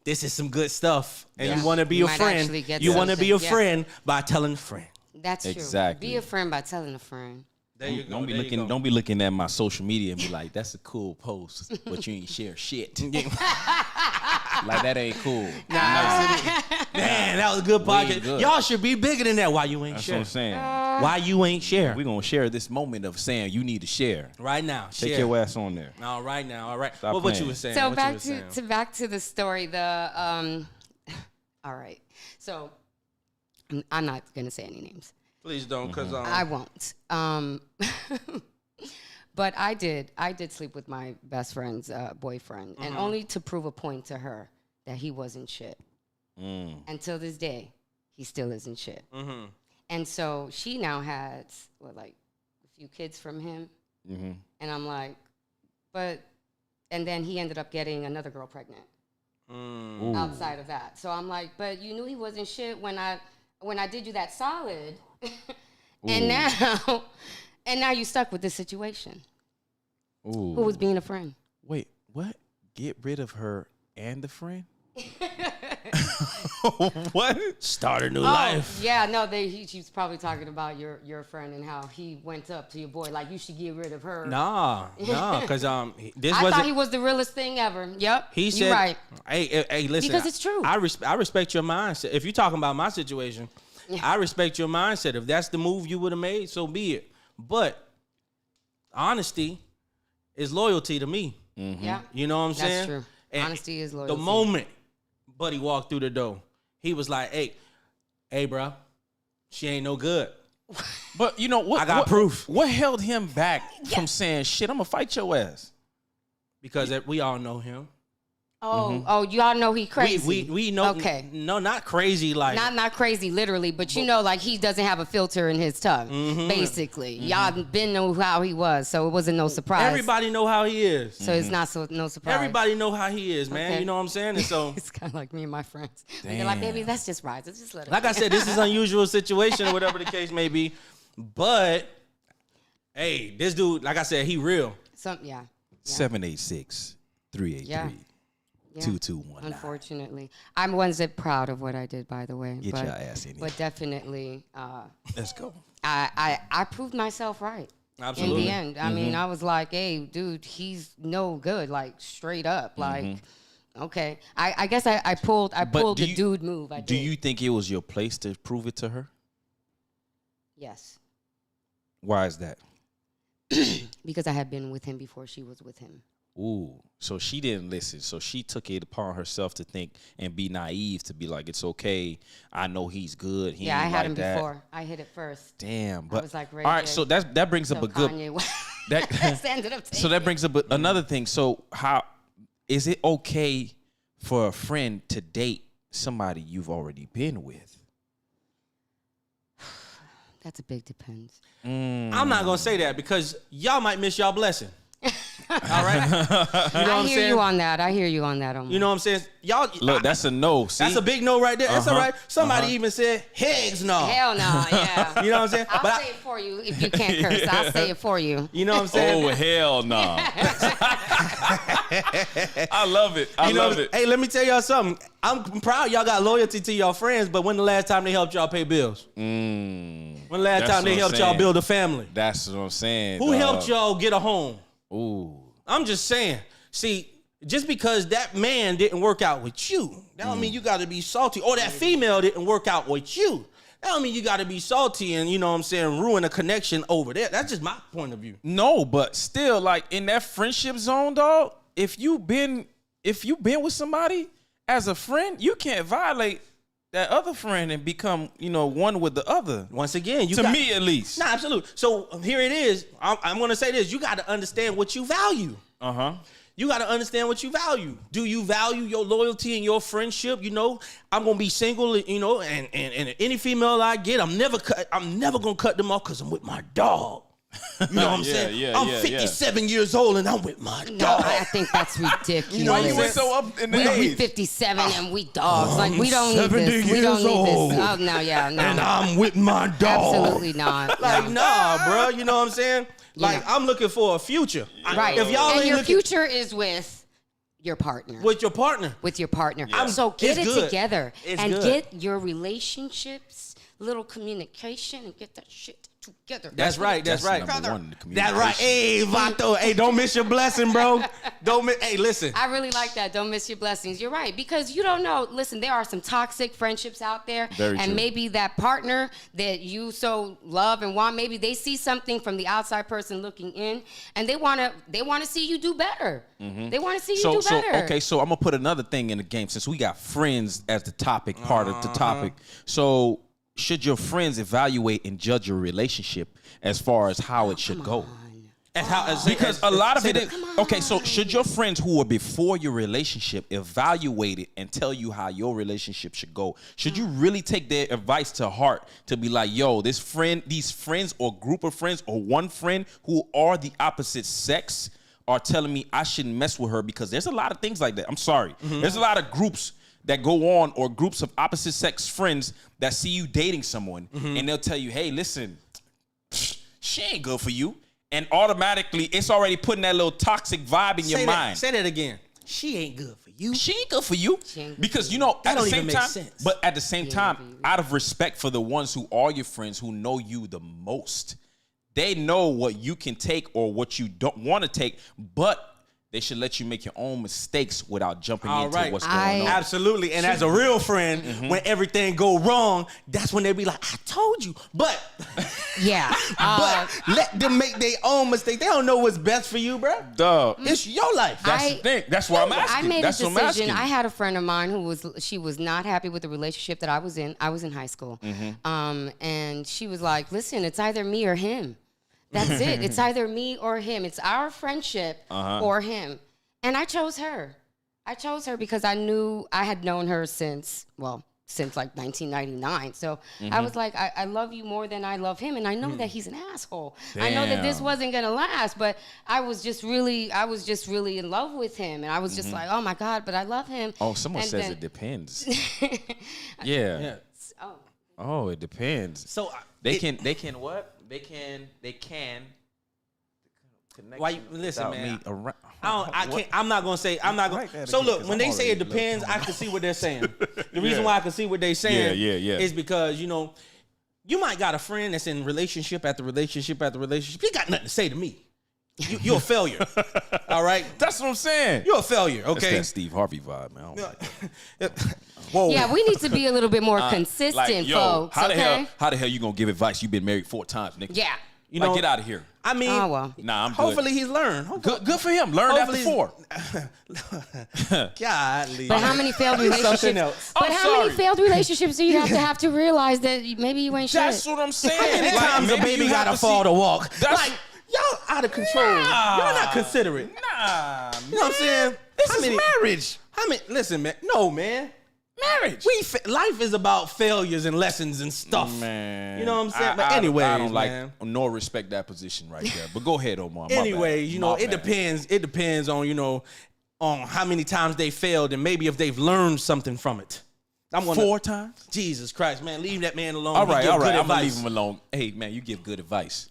this is some good stuff. And you want to be a friend. You want to be a friend by telling a friend. That's true. Exactly. Be a friend by telling a friend. There you go. Don't be looking at my social media and be like, that's a cool post, but you ain't share shit. Like that ain't cool. Man, that was a good podcast. Y'all should be bigger than that. Why you ain't share? That's what I'm saying. Why you ain't share? We're gonna share this moment of saying you need to share. Right now. Take your ass on there. All right now. All right. Stop What you were saying? So back to the story. All right. So I'm not gonna say any names. Please don't, because I won't. But I did sleep with my best friend's boyfriend, and only to prove a point to her. that he wasn't shit. Until this day, he still isn't shit. Mm-hmm. And so she now has, like a few kids from him. Mm-hmm. And I'm like, and then he ended up getting another girl pregnant outside of that. So I'm like, but you knew he wasn't shit when I did you that solid. and now you stuck with this situation. Ooh. Who was being a friend? Wait, what? Get rid of her and the friend? What? Start a new life. Yeah, no, he was probably talking about your friend and how he went up to your boy like you should get rid of her. Nah, because I thought he was the realest thing ever. Yep, he said, you're right. Hey, listen, because it's true. I respect your mindset. If you're talking about my situation, I respect your mindset. If that's the move you would have made, so be it. But honesty is loyalty to me. Mm-hmm. Yeah, you know what I'm saying? That's true. And honesty is loyalty. The moment Buddy walked through the door, he was like, hey, bro, she ain't no good. But you know what? I got proof. What held him back from saying, shit, I'm going to fight your ass? Because we all know him. Oh, y'all know he crazy. We know. Okay. No, not crazy like. Not crazy literally, but you know, like he doesn't have a filter in his tongue, basically. Y'all been know how he was, so it wasn't no surprise. Everybody know how he is. So it's not no surprise. Everybody know how he is, man. Okay. You know what I'm saying? And so it's kind of like me and my friends. They're like, baby, let's just ride. Let's just let it Like I said, this is unusual situation or whatever the case may be. But hey, this dude, like I said, he real. 786-383. Yeah. 2219. Unfortunately, I wasn't proud of what I did, by the way. Get your ass in here. But definitely, let's go. I proved myself right. Absolutely. In the end, I mean, I was like, hey, dude, he's no good, like straight up, like. Okay, I guess I pulled the dude move. Do you think it was your place to prove it to her? Yes. Why is that? Because I had been with him before she was with him. Ooh, so she didn't listen. So she took it upon herself to think and be naive to be like, it's okay. I know he's good. He I had like him before. I hit it first. Damn, but I was like, all right. So that brings up a good. So that brings up another thing. So how is it okay for a friend to date somebody you've already been with? That's a big depends. I'm not gonna say that because y'all might miss y'all blessing. All right, I hear you on that. Omar. You know what I'm saying? Y'all look, that's a no. See? That's a big no right there. That's all right. Somebody even said, "Hegs no." Hell no. Yeah. You know what I'm saying? I'll say it for you if you can't curse. I'll say it for you. You know what I'm saying? Oh hell no. I love it. I love it. Hey, let me tell y'all something. I'm proud y'all got loyalty to your friends, but when the last time they helped y'all pay bills? When the last time they helped y'all build a family? That's what I'm saying. Who helped y'all get a home? Ooh. I'm just saying. See, just because that man didn't work out with you, that don't mean you got to be salty. Or that female didn't work out with you, that don't mean you got to be salty and, you know what I'm saying, ruin a connection over there. That's just my point of view. No, but still, like, in that friendship zone, dog, if you been with somebody as a friend, you can't violate that other friend and become, one with the other. Once again, me at least. Nah, absolutely. So here it is. I'm going to say this. You got to understand what you value. You got to understand what you value. Do you value your loyalty and your friendship? I'm going to be single, and any female I get, I'm never going to cut them off because I'm with my dog. You know what I'm saying? I'm 57 years old and I'm with my dog. I think that's ridiculous. Why you went so up in the age? We 57 and we dogs. Like, we don't need this. We don't need this. Oh, no, yeah, no. And I'm with my dog. Absolutely not. Like, nah, bro. You know what I'm saying? Like, I'm looking for a future. Right. If y'all and your future is with your partner. With your partner. With your partner. Yeah. So get it together. And get your relationships, little communication, and get that shit together. That's right. That's right. Number one, That's right. Hey, Vato. Hey, don't miss your blessing, bro. Hey, listen. I really like that. Don't miss your blessings. You're right. Because you don't know. Listen, there are some toxic friendships out there. Very true. Maybe that partner that you so love and want, maybe they see something from the outside person looking in, and they want to see you do better. They want to see you do better. So I'm going to put another thing in the game since we got friends as the topic, part of the topic. So should your friends evaluate and judge your relationship as far as how it should go? Because a lot of it. Okay, so should your friends who are before your relationship evaluate it and tell you how your relationship should go? Should you really take their advice to heart to be like, yo, these friends or group of friends or one friend who are the opposite sex are telling me I shouldn't mess with her? Because there's a lot of things like that. I'm sorry. There's a lot of groups that go on, or groups of opposite sex friends that see you dating someone and they'll tell you, hey, listen, she ain't good for you. And automatically, it's already putting that little toxic vibe in your mind. Say that again. She ain't good for you. She ain't good for you. Because, you know, at the same time, but at the same time, out of respect for the ones who are your friends, who know you the most, they know what you can take or what you don't want to take, but they should let you make your own mistakes without jumping into what's going on. Absolutely. And as a real friend, when everything go wrong, that's when they be like, I told you. But but let them make their own mistake. They don't know what's best for you, bro. Duh. It's your life. That's the thing. That's why I'm asking. I made that's a decision. I had a friend of mine who was not happy with the relationship that I was in. I was in high school. And she was like, listen, it's either me or him. That's it. It's either me or him. It's our friendship or him. And I chose her. I chose her because I knew I had known her since like 1999. So I was like, I love you more than I love him. And I know that he's an asshole. Damn. I know that this wasn't going to last, but I was just really in love with him. And I was just like, oh my God, but I love him. Oh, someone says it depends. Yeah. Oh, it depends. So they can what? They can connect. Why listen, man? I can't. I'm not gonna say. I'm not gonna. So look, when they say it depends, I can see what they're saying. The reason why I can see what they're saying, is because you might got a friend that's in relationship after relationship after relationship. You got nothing to say to me. You're a failure. All right, that's what I'm saying. You're a failure. Okay, that's that Steve Harvey vibe, man. Whoa. Yeah, we need to be a little bit more consistent, folks. How the hell you gonna give advice? You've been married 4 times, nigga. Yeah. Get out of here. I mean, nah, I'm good. Hopefully he's learned. Good for him. Learned after 4. Godly. But how many failed relationships? Something else. But how many failed relationships do you have to realize that maybe you ain't shit? That's what I'm saying. How many times a baby gotta fall to walk? Like, y'all out of control. Nah. Y'all not considerate. Nah, you know what I'm saying? This is marriage. Listen, man. No, man. Marriage. Life is about failures and lessons and stuff. Man. You know what I'm saying? But anyways, I don't man. nor respect that position right there. But go ahead, Omar. Anyways, it depends. It depends on, on how many times they failed and maybe if they've learned something from it. 4 times? Jesus Christ, man. Leave that man alone. All right. I'm going to leave him alone. Hey, man, you give good advice.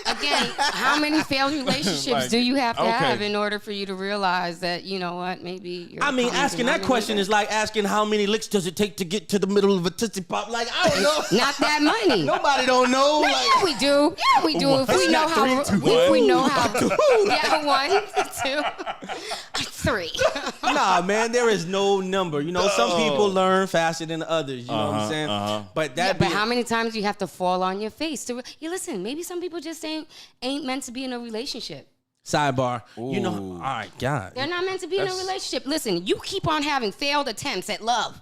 Again, how many failed relationships do you have to have in order for you to realize that, you know what, maybe you're asking that question is like asking how many licks does it take to get to the middle of a Tootsie Pop? Like, I don't know. Not that money. Nobody don't know. No, like, yeah, we do. Yeah, we do. If we know how. Yeah, 1, 2, 3. Nah, man, there is no number. Some people learn faster than others. You know what I'm saying? But but how many times do you have to fall on your face to? Listen, maybe some people just ain't meant to be in a relationship. Sidebar. Ooh. All right, God. They're not meant to be in a relationship. Listen, you keep on having failed attempts at love.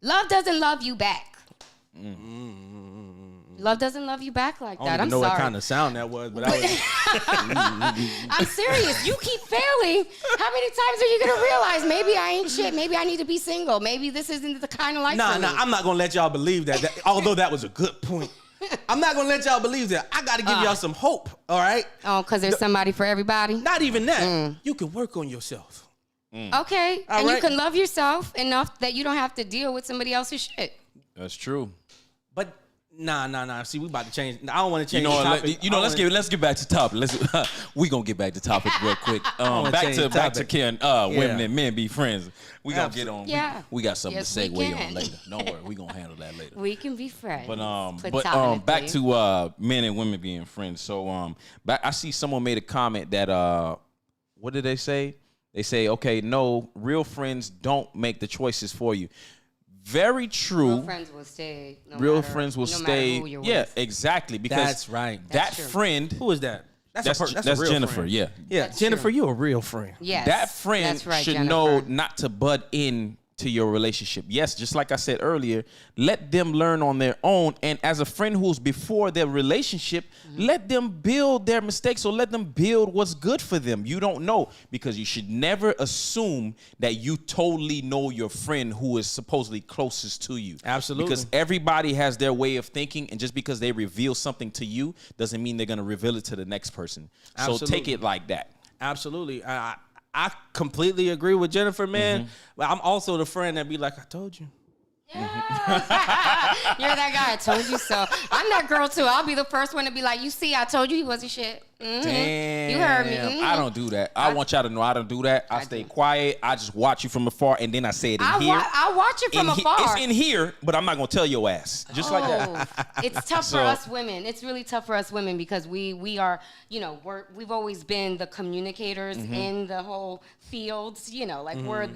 Love doesn't love you back. Love doesn't love you back like that. I don't I'm know sorry. what kind of sound that was, but I was. I'm serious. You keep failing. How many times are you going to realize maybe I ain't shit? Maybe I need to be single. Maybe this isn't the kind of life for me. I'm not going to let y'all believe that. Although that was a good point. I'm not going to let y'all believe that. I got to give y'all some hope, all right? Oh, because there's somebody for everybody? Not even that. You can work on yourself. Okay. All and right. you can love yourself enough that you don't have to deal with somebody else's shit. That's true. But nah. See, we about to change. I don't want to change the topic. Let's get back to topic. We gonna get back to topic real quick. Back to can women and men be friends. We gonna get on. Yeah. We got something to segue on later. Don't worry, we gonna handle that later. We can be friends. But back to men and women being friends. So I see someone made a comment that what did they say? They say, okay, no, real friends don't make the choices for you. Very true. Real friends will stay. Real friends will stay. Who you're with. Exactly. Because that's right. That's true. Friend. Who is that? That's a real Jennifer. Friend. Yeah. Jennifer, true. you're a real friend. Yes. That friend that's right, should Jennifer. know not to butt in to your relationship. Yes, just like I said earlier, let them learn on their own. And as a friend who's before their relationship, let them build their mistakes or let them build what's good for them. You don't know, because you should never assume that you totally know your friend who is supposedly closest to you. Absolutely. Because everybody has their way of thinking, and just because they reveal something to you doesn't mean they're going to reveal it to the next person. Absolutely. So take it like that. Absolutely. I completely agree with Jennifer, man. But I'm also the friend that be like, I told you. You're that guy. I told you so. I'm that girl too. I'll be the first one to be like, you see, I told you he wasn't shit. Damn. You heard me. I don't do that. I want y'all to know I don't do that. I stay quiet. I just watch you from afar, and then I say it in here. I watch it from afar. It's in here, but I'm not going to tell your ass. Just like that. It's tough for us women. It's really tough for us women because we are, we've always been the communicators in the whole fields, like we're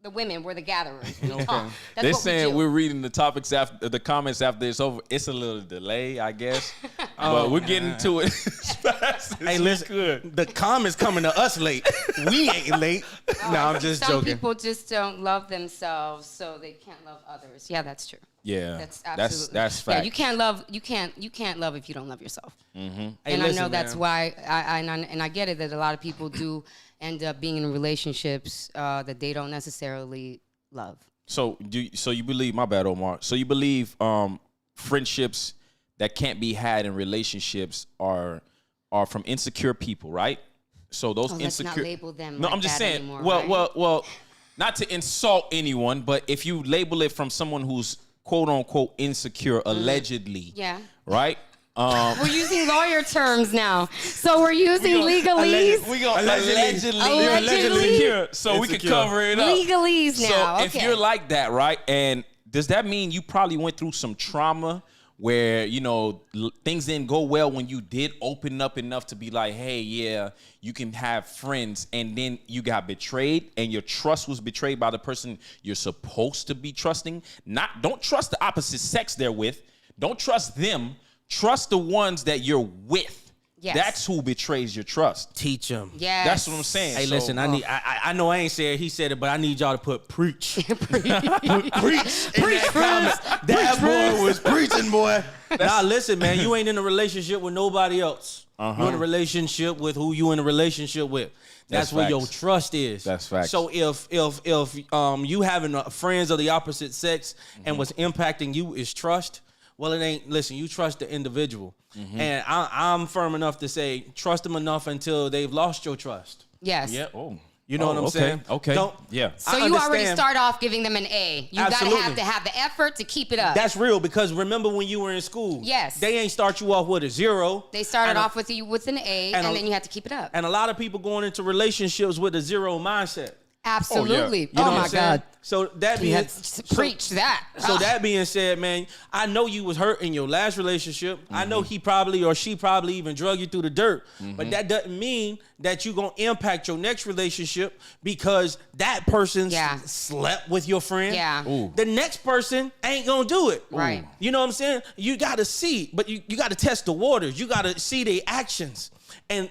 the women, we're the gatherers. We talk. That's They're what saying we do. we're reading the topics after the comments after it's over. It's a little delay, I guess, but we're getting to it as fast as Hey, listen, the comments coming to us late. We ain't late. No, I'm just Some joking. people just don't love themselves, so they can't love others. Yeah, that's true. Yeah, That's absolutely. that's fact. Yeah, you can't love. You can't love if you don't love yourself. Hey, And listen, I know that's man. why. I get it that a lot of people do end up being in relationships that they don't necessarily love. So you believe, my bad, Omar. So you believe friendships that can't be had in relationships are from insecure people, right? So those Let's insecure. not label them. No, like I'm just that saying. Anymore, Well, right? not to insult anyone, but if you label it from someone who's quote unquote insecure, allegedly, Yeah. right? We're using lawyer terms now, so we're using legalese. We go allegedly Allegedly. insecure, so we can Insecure. cover it up. Legalese now. So Okay. if you're like that, right, and does that mean you probably went through some trauma where, things didn't go well when you did open up enough to be like, hey, yeah, you can have friends, and then you got betrayed and your trust was betrayed by the person you're supposed to be trusting? Don't trust the opposite sex they're with. Don't trust them. Trust the ones that you're with. Yes. That's who betrays your trust. Teach them. Yes. That's what I'm saying. Hey, So, listen, I know I ain't said it, he said it, but I need y'all to put preach. Preach. Preach, friends. That boy was preaching, boy. Nah, listen, man, you ain't in a relationship with nobody else. You're in a relationship with who you in a relationship with. That's where your facts. trust is. That's facts. So if you having friends of the opposite sex and what's impacting you is trust, well, it ain't. Listen, you trust the individual, and I'm firm enough to say trust them enough until they've lost your trust. Yes. Yeah. Oh. You know what I'm saying? Okay. Yeah. So I you already understand. start off giving them an A. You gotta Absolutely. have the effort to keep it up. That's real, because remember when you were in school? Yes. They ain't start you off with a 0. They started And off with you with an A, and then you had to keep it up. And a lot of people going into relationships with a 0 mindset. Absolutely. You know Oh what my I'm saying? God. So that You being had to preach that. So that being said, man, I know you was hurt in your last relationship. I know he probably or she probably even drug you through the dirt. But that doesn't mean that you're going to impact your next relationship because that person slept with your friend. Yeah. Ooh. The next person ain't going to do it. Right. You know what I'm saying? You got to see, but you got to test the waters. You got to see their actions. And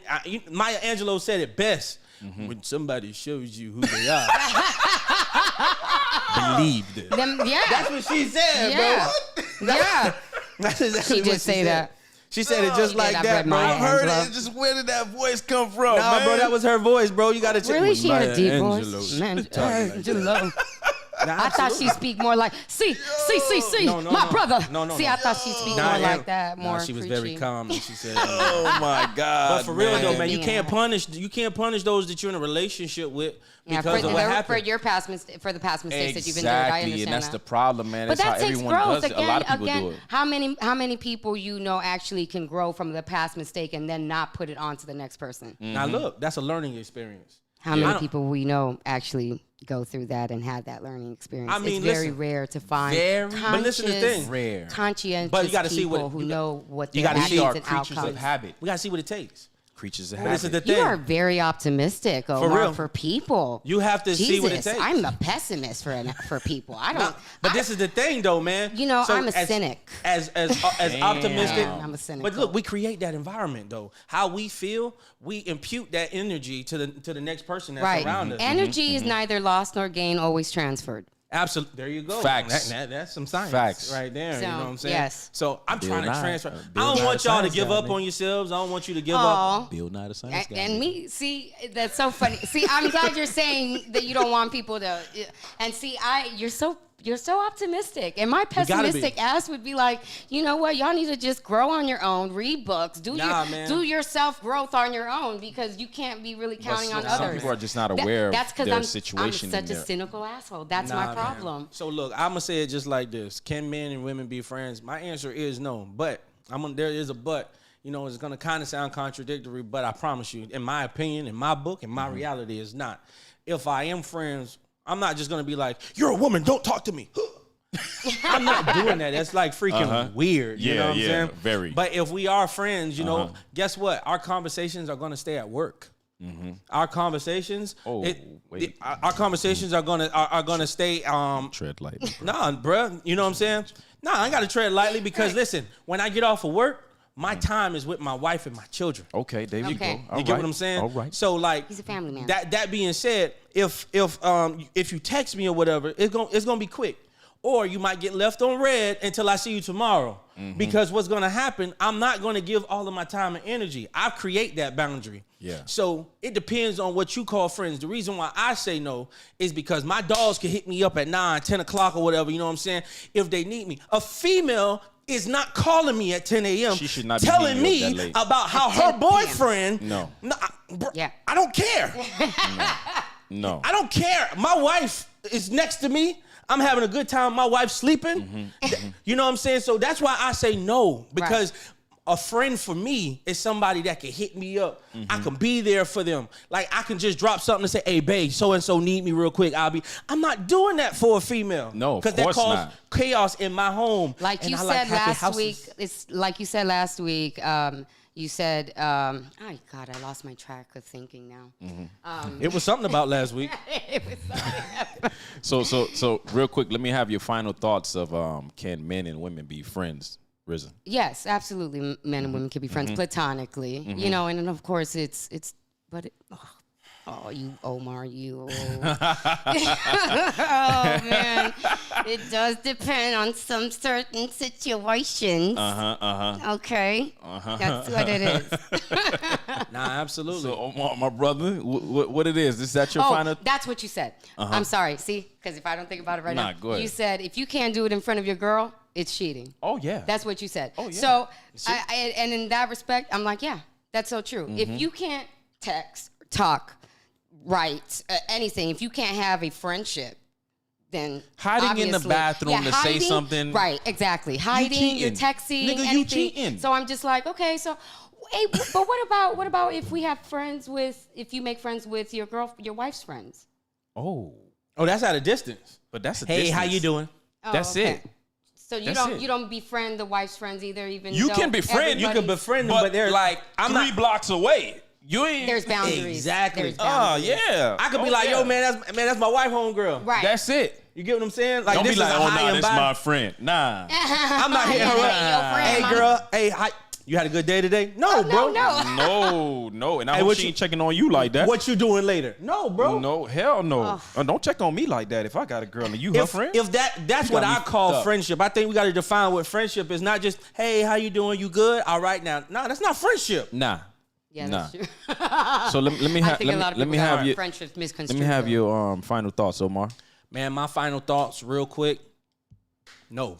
Maya Angelou said it best. When somebody shows you who they are, believe them. That's what she said, Yeah. bro. Yeah. That's exactly She what did say said. that. She said it just She like did. I that, read bro. Maya I heard Angelou. it. Just where did that voice come from, Nah, man? bro, that was her voice, bro. You got to check. Really? She had a deep Maya voice. Angelou. Man, Talking like that. Angelo. Nah, I thought she'd speak more like, see, No, my brother. No. See, I thought she'd speak Nah, more yeah. like that, more Nah, she was preachy. very calm when she said Oh my God! But for real though, man, you Yeah. can't punish those that you're in a relationship with Yeah, because of what for happened. your past mistakes that you've endured. I Exactly, understand and that's that. the problem, man. But That's that how takes everyone growth. does it. A lot of people Again, do it. how many people actually can grow from the past mistake and then not put it on to the next person? Now look, that's a learning experience. How many people we know actually go through that and have that learning experience? I mean, it's very listen, rare to find but listen to the thing. Rare. conscientious But you gotta see people what- who you know what you their gotta see actions our and creatures of outcomes. habit. We gotta see what it takes. Creatures of But this is habit. the thing. You are very optimistic, Omar, real. for people. You have to see what it Jesus, takes. I'm a pessimist for people. I don't. But this is the thing, though, man. You know, I'm a cynic. As optimistic. I'm a cynic. But look, we create that environment, though. How we feel, we impute that energy to the next person that's around us. Energy is neither lost nor gained, always transferred. Absolutely. There you go. Facts. That's some science. Facts. Right there. So, you know what I'm saying? yes. So I'm Bill trying to Nye. transfer. Bill I don't Nye want the y'all to science give guy, up nigga. on yourselves. I don't want you to give up. Aw. Bill Nye the Science Guy. And me, see, that's so funny. See, I'm glad you're saying that you don't want people to. And see, you're so optimistic, and my gotta be. pessimistic ass would be like, you know what? Y'all need to just grow on your own, read books, do your self growth on your own, because you can't be really counting on some others. people are just not aware That's of because their I'm situation. such and a their- cynical asshole. That's my Man. problem. So look, I'm gonna say it just like this: can men and women be friends? My answer is no. But there is a but. You know, it's gonna kind of sound contradictory, but I promise you, in my opinion, in my book, in my reality, is not. If I am friends, I'm not just gonna be like, "You're a woman, don't talk to me." I'm not doing that. That's like freaking weird. You know what I'm saying? Very. But if we are friends, you know, guess what? Our conversations are going to stay at work. Our conversations. Our conversations are gonna stay. Tread lightly. Nah, bruh. You know what I'm saying? Nah, I gotta tread lightly because listen, when I get off of work, my time is with my wife and my children. Okay, there you Okay. go. You get what I'm saying? All right. So like, He's a family man. That being said, if you text me or whatever, it's gonna be quick. Or you might get left on red until I see you tomorrow. Because what's gonna happen, I'm not gonna give all of my time and energy. I create that boundary. Yeah. So it depends on what you call friends. The reason why I say no is because my dogs can hit me up at 9, 10 o'clock or whatever, you know what I'm saying? If they need me. A female is not calling me at 10 a.m. She should not be telling hitting you up me that late. about how 10 her p.m. boyfriend. No. Yeah. I don't care. No. I don't care. My wife is next to me. I'm having a good time. My wife's sleeping. You know what I'm saying? So that's why I say no, because a friend for me is somebody that can hit me up. I can be there for them. Like I can just drop something and say, "Hey, babe, so and so need me real quick." I'm not doing that for a female. No, of because that course causes not. chaos in my home. Like And you I said happy last houses. week, it's like you said last week. You said, oh God, I lost my track of thinking now. It was something about last week. It was something. So real quick, let me have your final thoughts of can men and women be friends, Risen? Yes, absolutely. Men and women can be friends platonically, you know, and then of course but you, Omar, you. Oh man, it does depend on some certain situations. Okay, that's what it is. Nah, absolutely. So, my brother, what it is that your Oh, final? that's what you said. I'm sorry. See, because if I don't think about it right Nah, now, go ahead. you said if you can't do it in front of your girl, it's cheating. Oh yeah. That's what you said. Oh, yeah. So, and in that respect, I'm like, yeah, that's so true. If you can't text, talk, write, anything, if you can't have a friendship, then Hiding in the obviously- bathroom to say something. Right, exactly. Hiding, you're cheating. texting, Nigga, you anything. cheating. So I'm just like, okay, so, hey, but what about if we have friends if you make friends with your wife's friends? Oh, that's at a distance. but that's a Hey, distance. how you doing? Oh, That's okay. it. So you That's it. you don't befriend the wife's friends either, even You though can befriend. You can everybody- befriend them, but they're like I'm 3 not. blocks away. You ain't. There's boundaries. Exactly. There's Oh boundaries. yeah. I could be like, yo, man, that's my wife, homegirl. Right. That's it. You get what I'm saying? Like Don't this be like, is a oh high nah, and this by. my friend. Nah. I'm not hitting her Hey, up. your friend, Hey, ma. girl. Hey, hi. You had a good day today? No, bro. No. And I Hey, hope what she you- ain't checking on you like that. What you doing later? No, bro. No, hell no. Don't check on me like that if I got a girl and you her friend. If that's You what got I me call fucked up. friendship. I think we got to define what friendship is. Not just, hey, how you doing? You good? All right now. No, that's not friendship. Nah. Yeah, Nah. that's true. So let me I have think a lot of let people me got have our your friendships misconstrued. let me have though. your final thoughts, Omar. Man, my final thoughts real quick. No.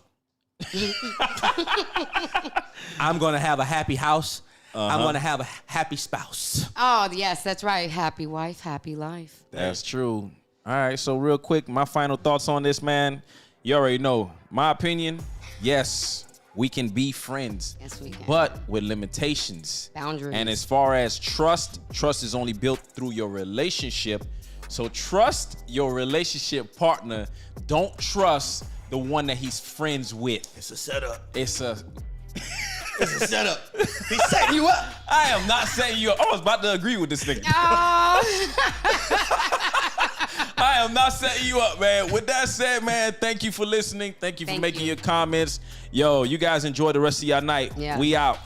I'm going to have a happy house. I'm going to have a happy spouse. Oh yes, that's right. Happy wife, happy life. That's true. All right, so real quick, my final thoughts on this, man. You already know my opinion. Yes, we can be friends. Yes, we can. But with limitations. Boundaries. And as far as trust is only built through your relationship. So trust your relationship partner. Don't trust the one that he's friends with. It's a setup. It's a It's a setup. He's setting you up. I am not setting you up. I was about to agree with this nigga. I am not setting you up, man. With that said, man, thank you for listening. Thank you for making your comments. Yo, you guys enjoy the rest of your night. Yeah. We out.